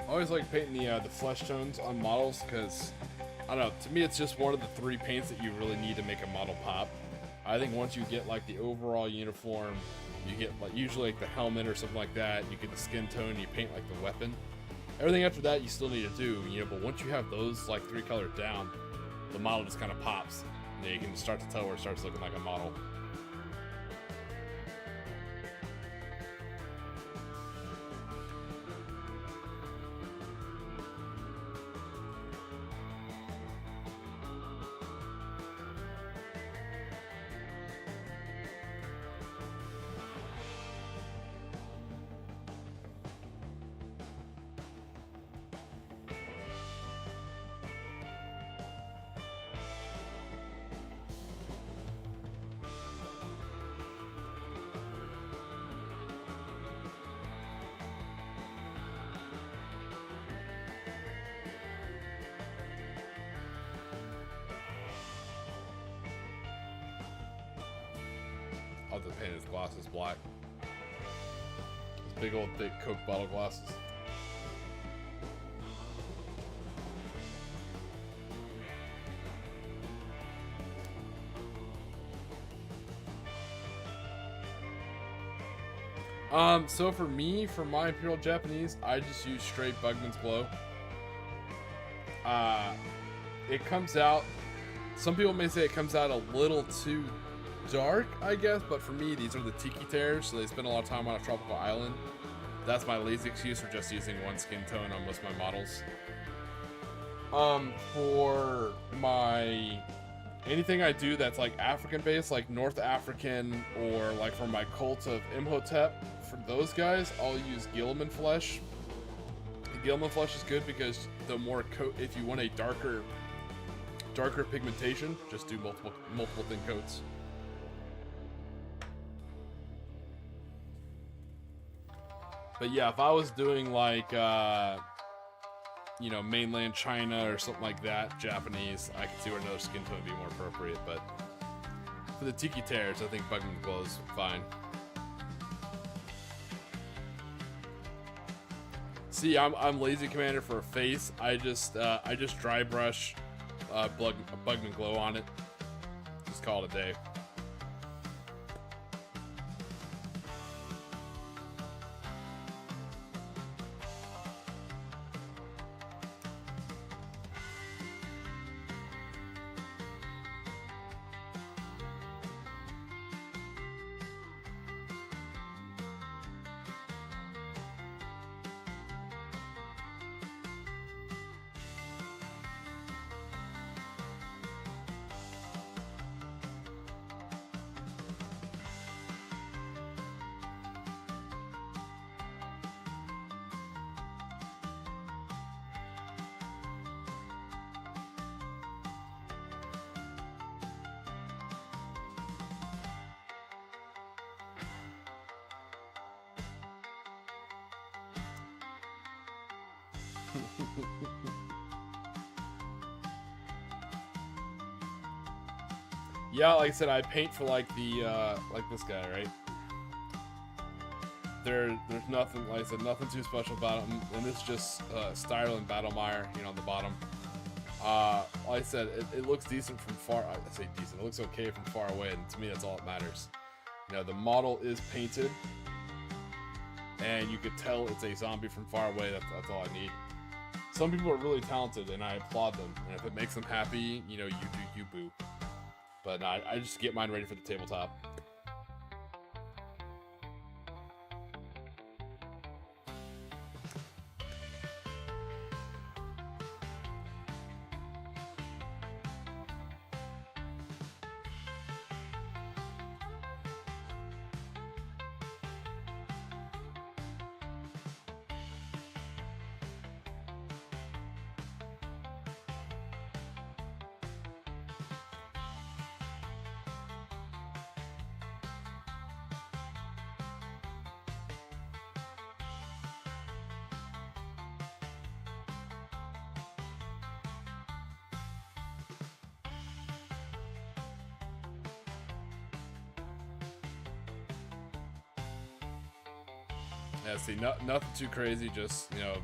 I always like painting the flesh tones on models because, I don't know, to me it's just one of the 3 paints that you really need to make a model pop. I think once you get like the overall uniform, you get like usually like the helmet or something like that, you get the skin tone, you paint like the weapon. Everything after that you still need to do, you know, but once you have those like 3 colors down, the model just kind of pops. And then you can start to tell where it starts looking like a model. I'll have to paint his glasses black. His big old thick Coke bottle glasses. So for me, for my Imperial Japanese, I just use straight Bugman's Glow. It comes out, some people may say it comes out a little too dark, I guess, but for me, these are the Tiki tears, so they spend a lot of time on a tropical island. That's my lazy excuse for just using one skin tone on most of my models. For my anything I do that's like African based, like North African, or like for my cult of Imhotep, for those guys, I'll use Gilliman flesh. The Gilliman flesh is good because the more coat, if you want a darker pigmentation, just do multiple thin coats. But yeah, if I was doing like, you know, mainland China or something like that, Japanese, I could see where another skin tone would be more appropriate. But for the Tiki tears, I think Bugman Glow is fine. See, I'm lazy commander for a face. I just dry brush Bugman Glow on it. Just call it a day. Yeah, like I said, I paint for like the like this guy, right? There's nothing, like I said, nothing too special about him, and this is just Style and Battlemire, you know, on the bottom. Like I said, it looks decent from far. I say decent. It looks okay from far away, and to me, that's all that matters. You know, the model is painted, and you could tell it's a zombie from far away. That's all I need. Some people are really talented, and I applaud them. And if it makes them happy, you know, you do you, boo. But no, I just get mine ready for the tabletop. Yeah, see, nothing too crazy, just, you know,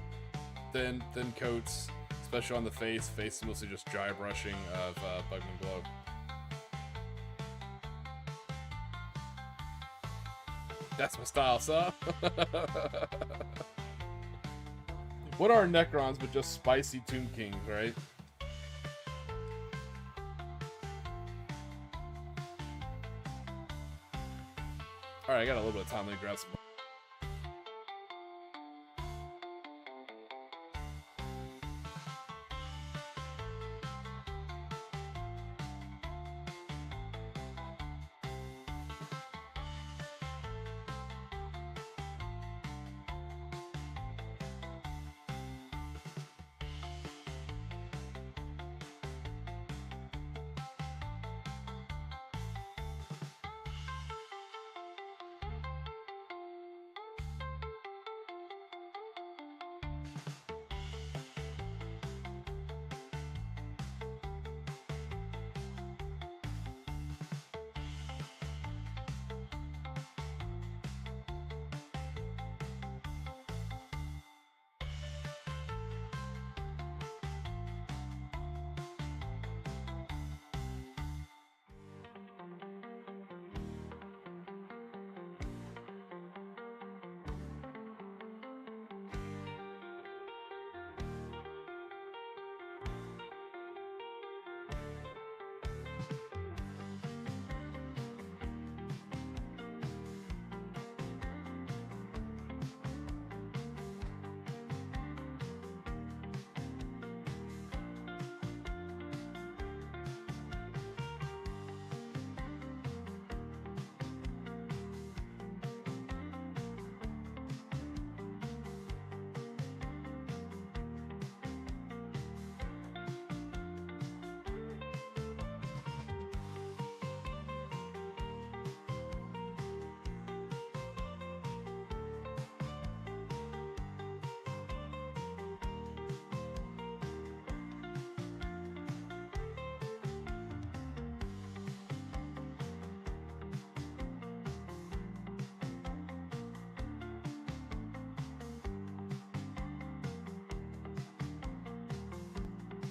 thin coats, especially on the face. Face is mostly just dry brushing of Bugman Glow. That's my style, son. What are Necrons but just spicy Tomb Kings, right? Alright, I got a little bit of time. Let me grab some.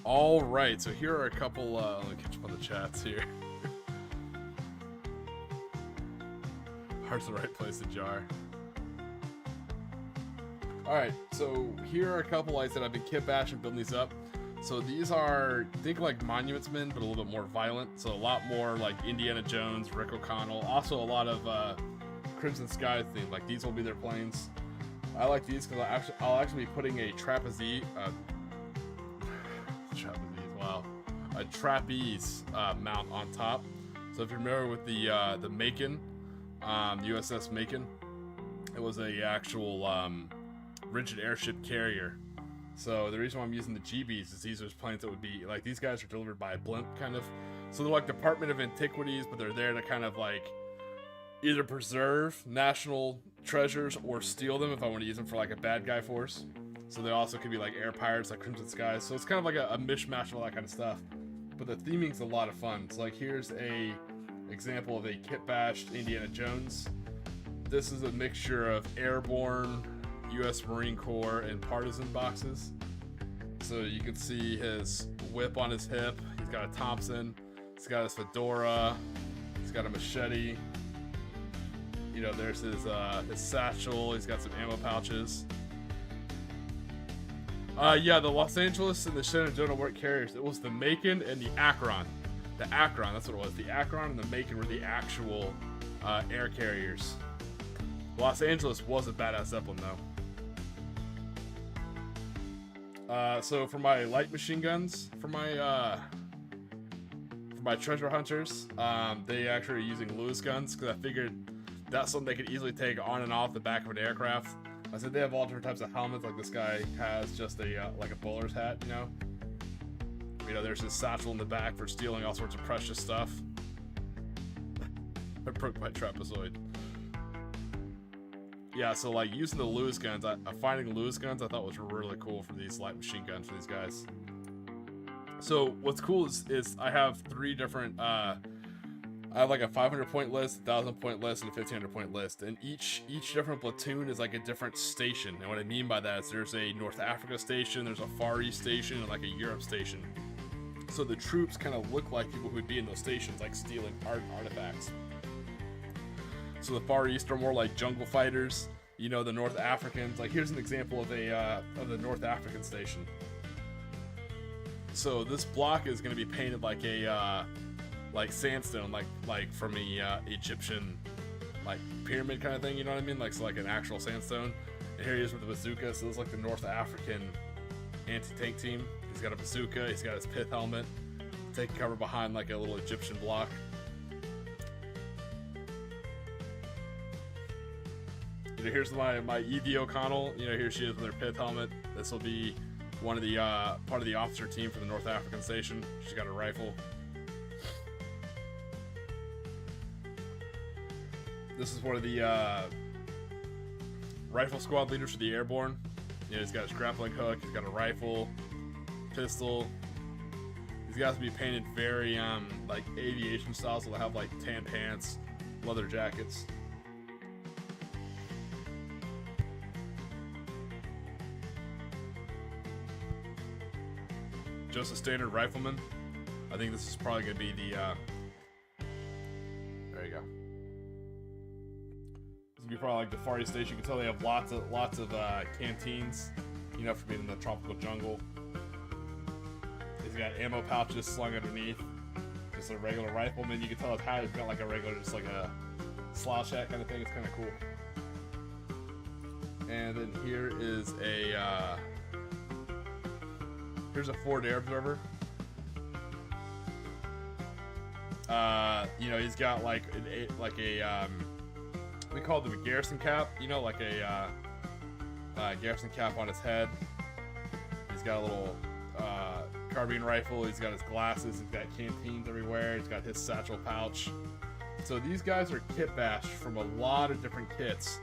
All right, so here are a couple. Let me catch up on the chats here. Heart's the right place to jar. All right, so here are a couple lights that I've been kit bashing, building these up. So these are, think like Monuments Men, but a little bit more violent. So a lot more like Indiana Jones, Rick O'Connell. Also a lot of Crimson Sky theme. Like these will be their planes. I like these because I'll actually be putting a trapeze. A trapeze mount on top. So if you're familiar with the Macon, the USS Macon, it was a actual rigid airship carrier. So the reason why I'm using the GBs is these are planes that would be like, these guys are delivered by a blimp kind of. So they're like Department of Antiquities, but they're there to kind of like either preserve national treasures or steal them if I want to use them for like a bad guy force. So they also could be like air pirates, like Crimson Skies. So it's kind of like a mishmash of all that kind of stuff. But the theming's a lot of fun. So like here's a example of a kit bashed Indiana Jones. This is a mixture of airborne, US Marine Corps, and partisan boxes. So you can see his whip on his hip. He's got a Thompson. He's got his fedora. He's got a machete. You know, there's his satchel. He's got some ammo pouches. Yeah, the Los Angeles and the Shenandoah weren't carriers. It was the Macon and the Akron. The Akron, that's what it was. The Akron and the Macon were the actual air carriers. Los Angeles was a badass Zeppelin, though. So for my light machine guns, for my treasure hunters, they actually are using Lewis guns because I figured that's something they could easily take on and off the back of an aircraft. I said they have all different types of helmets. Like this guy has just a like a bowler's hat, you know. You know, there's his satchel in the back for stealing all sorts of precious stuff. I broke my trapezoid. Yeah, so like using the Lewis guns, finding Lewis guns I thought was really cool for these light machine guns for these guys. So what's cool is I have 3 different I have like a 500 point list, 1,000 point list, and a 1,500 point list. And each different platoon is like a different station. And what I mean by that is there's a North Africa station, there's a Far East station, and like a Europe station. So the troops kind of look like people who would be in those stations, like stealing artifacts. So the Far East are more like jungle fighters. You know, the North Africans. Like here's an example of the North African station. So this block is going to be painted like a like sandstone, like from a Egyptian like pyramid kind of thing. You know what I mean? Like so like an actual sandstone. And here he is with the bazooka. So this is like the North African anti-tank team. He's got a bazooka. He's got his pith helmet. Taking cover behind like a little Egyptian block. You know, here's my Evie O'Connell. You know, here she is with her pith helmet. This will be one of the part of the officer team for the North African station. She's got a rifle. This is one of the rifle squad leaders for the airborne. You know, he's got his grappling hook. He's got a rifle, pistol. These guys will be painted very like aviation style, so they'll have like tan pants, leather jackets. Just a standard rifleman. I think this is probably going to be the there you go. This will be probably like the Far East station. You can tell they have lots of canteens, you know, for being in the tropical jungle. He's got ammo pouches slung underneath. Just a regular rifleman. You can tell his hat has got like a regular, just like a slouch hat kind of thing. It's kind of cool. And then here is a here's a forward air observer. You know, he's got like a we call them a garrison cap. You know, like a garrison cap on his head. He's got a little carbine rifle. He's got his glasses. He's got canteens everywhere. He's got his satchel pouch. So these guys are kit bashed from a lot of different kits.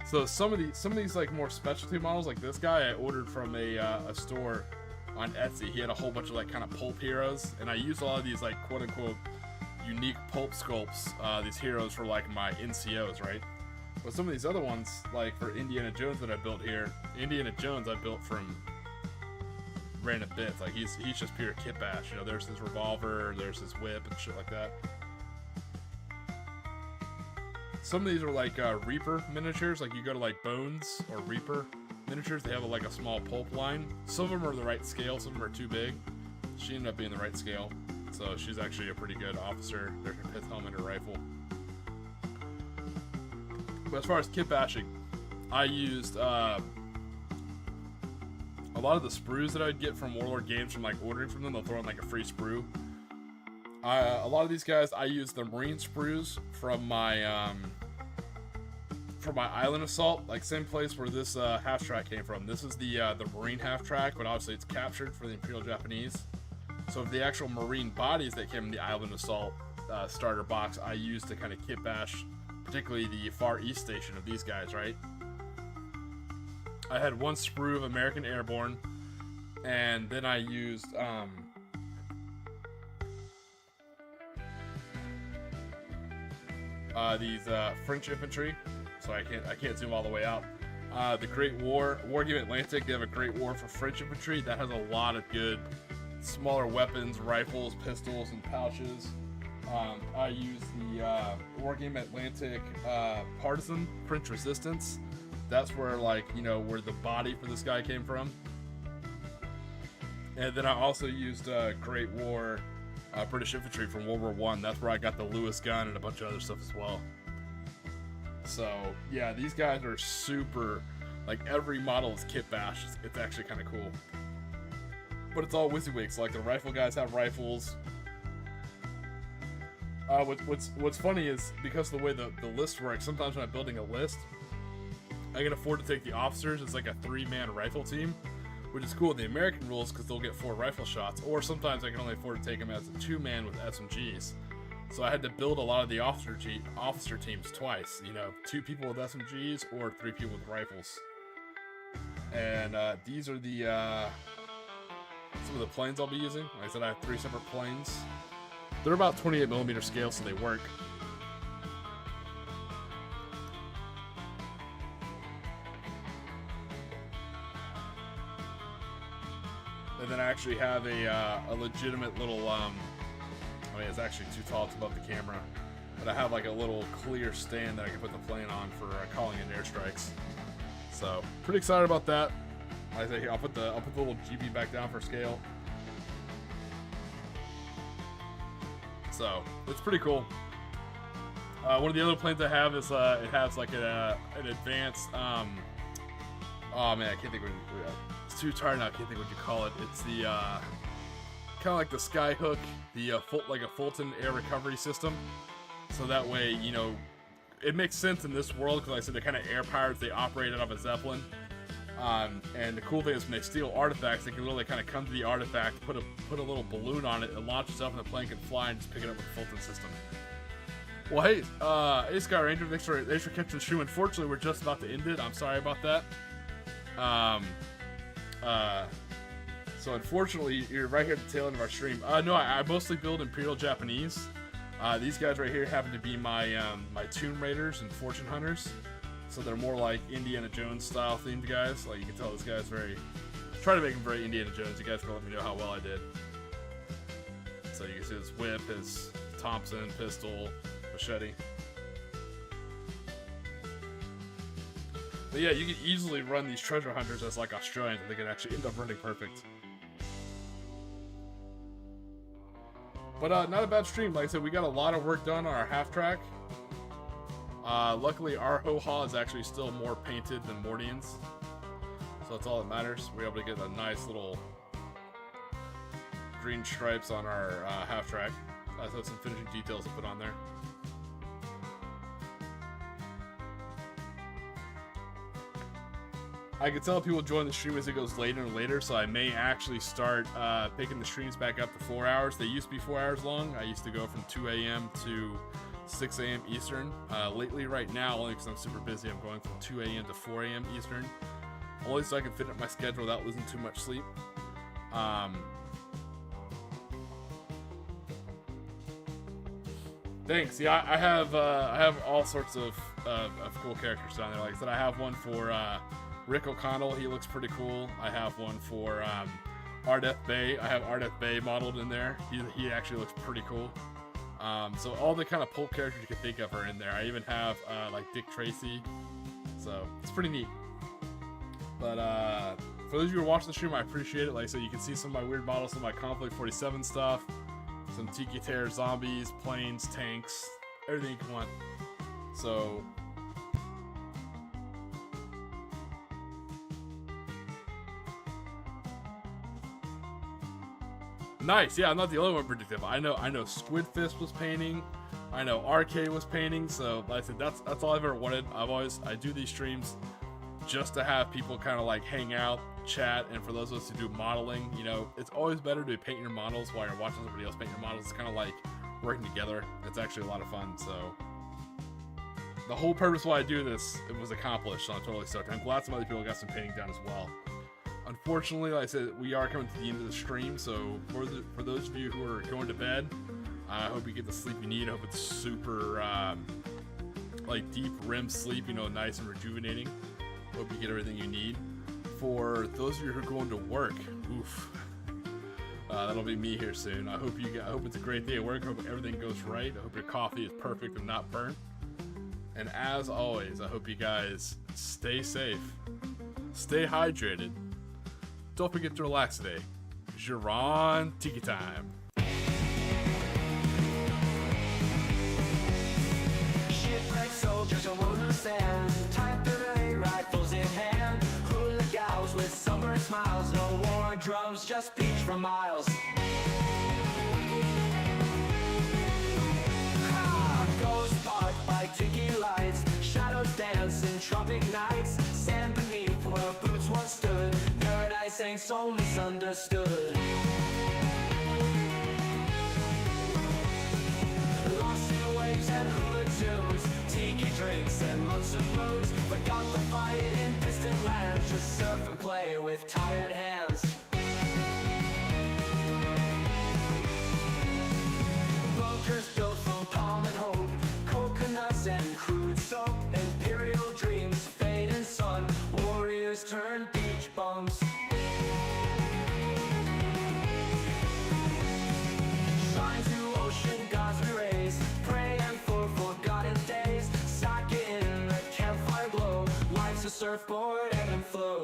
So some of these like more specialty models, like this guy, I ordered from a store on Etsy. He had a whole bunch of like kind of pulp heroes, and I used a lot of these like quote unquote unique pulp sculpts, these heroes for like my NCOs, right? But some of these other ones, like for Indiana Jones that I built here, Indiana Jones I built from random bits. Like he's just pure kit bash. You know, there's his revolver, there's his whip and shit like that. Some of these are like Reaper miniatures. Like you go to like Bones or Reaper miniatures, they have like a small pulp line. Some of them are the right scale, some of them are too big. She ended up being the right scale, so she's actually a pretty good officer. There's her pith helmet and rifle. But as far as kit bashing, I used a lot of the sprues that I'd get from Warlord Games from like ordering from them. They'll throw in like a free sprue. A lot of these guys, I use the Marine sprues from my Island Assault, like same place where this half-track came from. This is the Marine half-track, but obviously it's captured for the Imperial Japanese. So the actual Marine bodies that came in the Island Assault starter box, I used to kind of kit bash, particularly the Far East station of these guys, right? I had one sprue of American Airborne, and then I used these French infantry, so I can't zoom all the way out. The Great War Game Atlantic, they have a Great War for French infantry that has a lot of good smaller weapons, rifles, pistols, and pouches. I use the War Game Atlantic Partisan French Resistance. That's where, like, you know, where the body for this guy came from. And then I also used Great War British infantry from World War I. That's where I got the Lewis gun and a bunch of other stuff as well. So yeah, these guys are super, like every model is kit bashed. It's actually kind of cool. But it's all WYSIWYGs. Like the rifle guys have rifles. What's funny is because of the way the list works, sometimes when I'm building a list, I can afford to take the officers as like a 3-man rifle team, which is cool in the American rules because they'll get 4 rifle shots, or sometimes I can only afford to take them as a 2-man with SMGs. So I had to build a lot of the officer teams twice, you know, 2 people with SMGs or 3 people with rifles. And these are the some of the planes I'll be using. Like I said, I have 3 separate planes. They're about 28mm scale, so they work. And then I actually have a legitimate little, I mean, it's actually too tall, it's above the camera. But I have like a little clear stand that I can put the plane on for calling in airstrikes. So, pretty excited about that. Like I say, I'll put the little GB back down for scale. So, it's pretty cool. One of the other planes I have is, it has like an advanced, oh man, I can't think of it. It's too tired now, I can't think what you call it. It's the, kind of like the Skyhook, the, like a Fulton air recovery system. So that way, you know, it makes sense in this world, because like I said, they're kind of air pirates, they operate out of a Zeppelin. And the cool thing is when they steal artifacts, they can literally kind of come to the artifact, put a little balloon on it, and launch itself, and the plane can fly and just pick it up with the Fulton system. Well, hey, hey Sky Ranger, thanks for catching the stream. Unfortunately, we're just about to end it. I'm sorry about that. So unfortunately, you're right here at the tail end of our stream. No, I mostly build Imperial Japanese. These guys right here happen to be my my Tomb Raiders and Fortune Hunters. So they're more like Indiana Jones style themed guys. Like you can tell this guy's very, try to make him very Indiana Jones. You guys can let me know how well I did. So you can see his whip, his Thompson, pistol, machete. But yeah, you can easily run these treasure hunters as like Australians, and they can actually end up running perfect. But not a bad stream. Like I said, we got a lot of work done on our half track. Luckily, our Ho-Ha is actually still more painted than Mordian's, so that's all that matters. We're able to get a nice little green stripes on our half track. So some finishing details to put on there. I can tell people join the stream as it goes later and later, so I may actually start picking the streams back up to 4 hours. They used to be 4 hours long. I used to go from 2 a.m. to 6 a.m. Eastern. Lately, right now, only because I'm super busy, I'm going from 2 a.m. to 4 a.m. Eastern. Only so I can fit in my schedule without losing too much sleep. Thanks. Yeah, I have all sorts of cool characters down there. Like I said, I have one for Rick O'Connell. He looks pretty cool. I have one for Ardeth Bay. I have Ardeth Bay modeled in there. He actually looks pretty cool. So all the kind of pulp characters you can think of are in there. I even have like Dick Tracy. So it's pretty neat. But for those of you who are watching the stream, I appreciate it. Like I said, you can see some of my weird models, some of my Conflict 47 stuff, some Tiki Terror zombies, planes, tanks, everything you can want. So nice. Yeah, I'm not the only one predictive. I know Squid Fist was painting. I know RK was painting. So like I said, that's all I've ever wanted. I do these streams just to have people kind of like hang out, chat, and for those of us who do modeling, you know, it's always better to paint your models while you're watching somebody else paint your models. It's kind of like working together. It's actually a lot of fun. So the whole purpose why I do this, it was accomplished. So I'm totally stoked. I'm glad some other people got some painting done as well. Unfortunately, like I said, we are coming to the end of the stream, so for those of you who are going to bed, I hope you get the sleep you need. I hope it's super, like deep REM sleep, you know, nice and rejuvenating. Hope you get everything you need. For those of you who are going to work, oof, that'll be me here soon. I hope it's a great day at work. I hope everything goes right. I hope your coffee is perfect and not burnt. And as always, I hope you guys stay safe, stay hydrated. Don't forget to relax today, because you're on Tiki time. Shipwrecked soldiers on wooden sand, Type 38 rifles in hand, hula gals with summer smiles, no war drums, just beach for miles. Ghost park by Tiki lights, shadows dance in tropic nights, sand beneath where boots once stood, paradise ain't so misunderstood. Lost in waves and hula tunes, tiki drinks and months of moves, forgot the fight in distant lands, just surf and play with tired hands. surfboard, ebb and flow.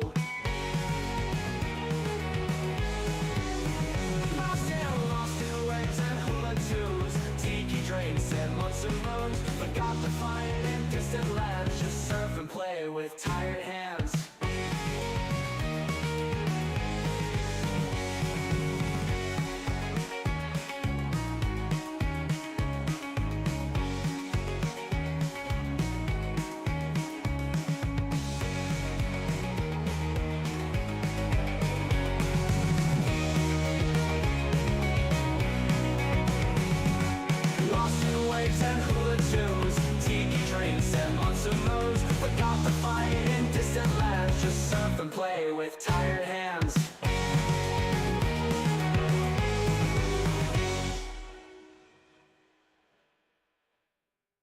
Lost in waves and hula tubes, tiki drinks and months of moons. Forgot to find in distant lands, just surf and play with tired hands. And hula tunes, tiki drinks and months of moons. Forgot the fight in distant lands, just surf and play with tired hands.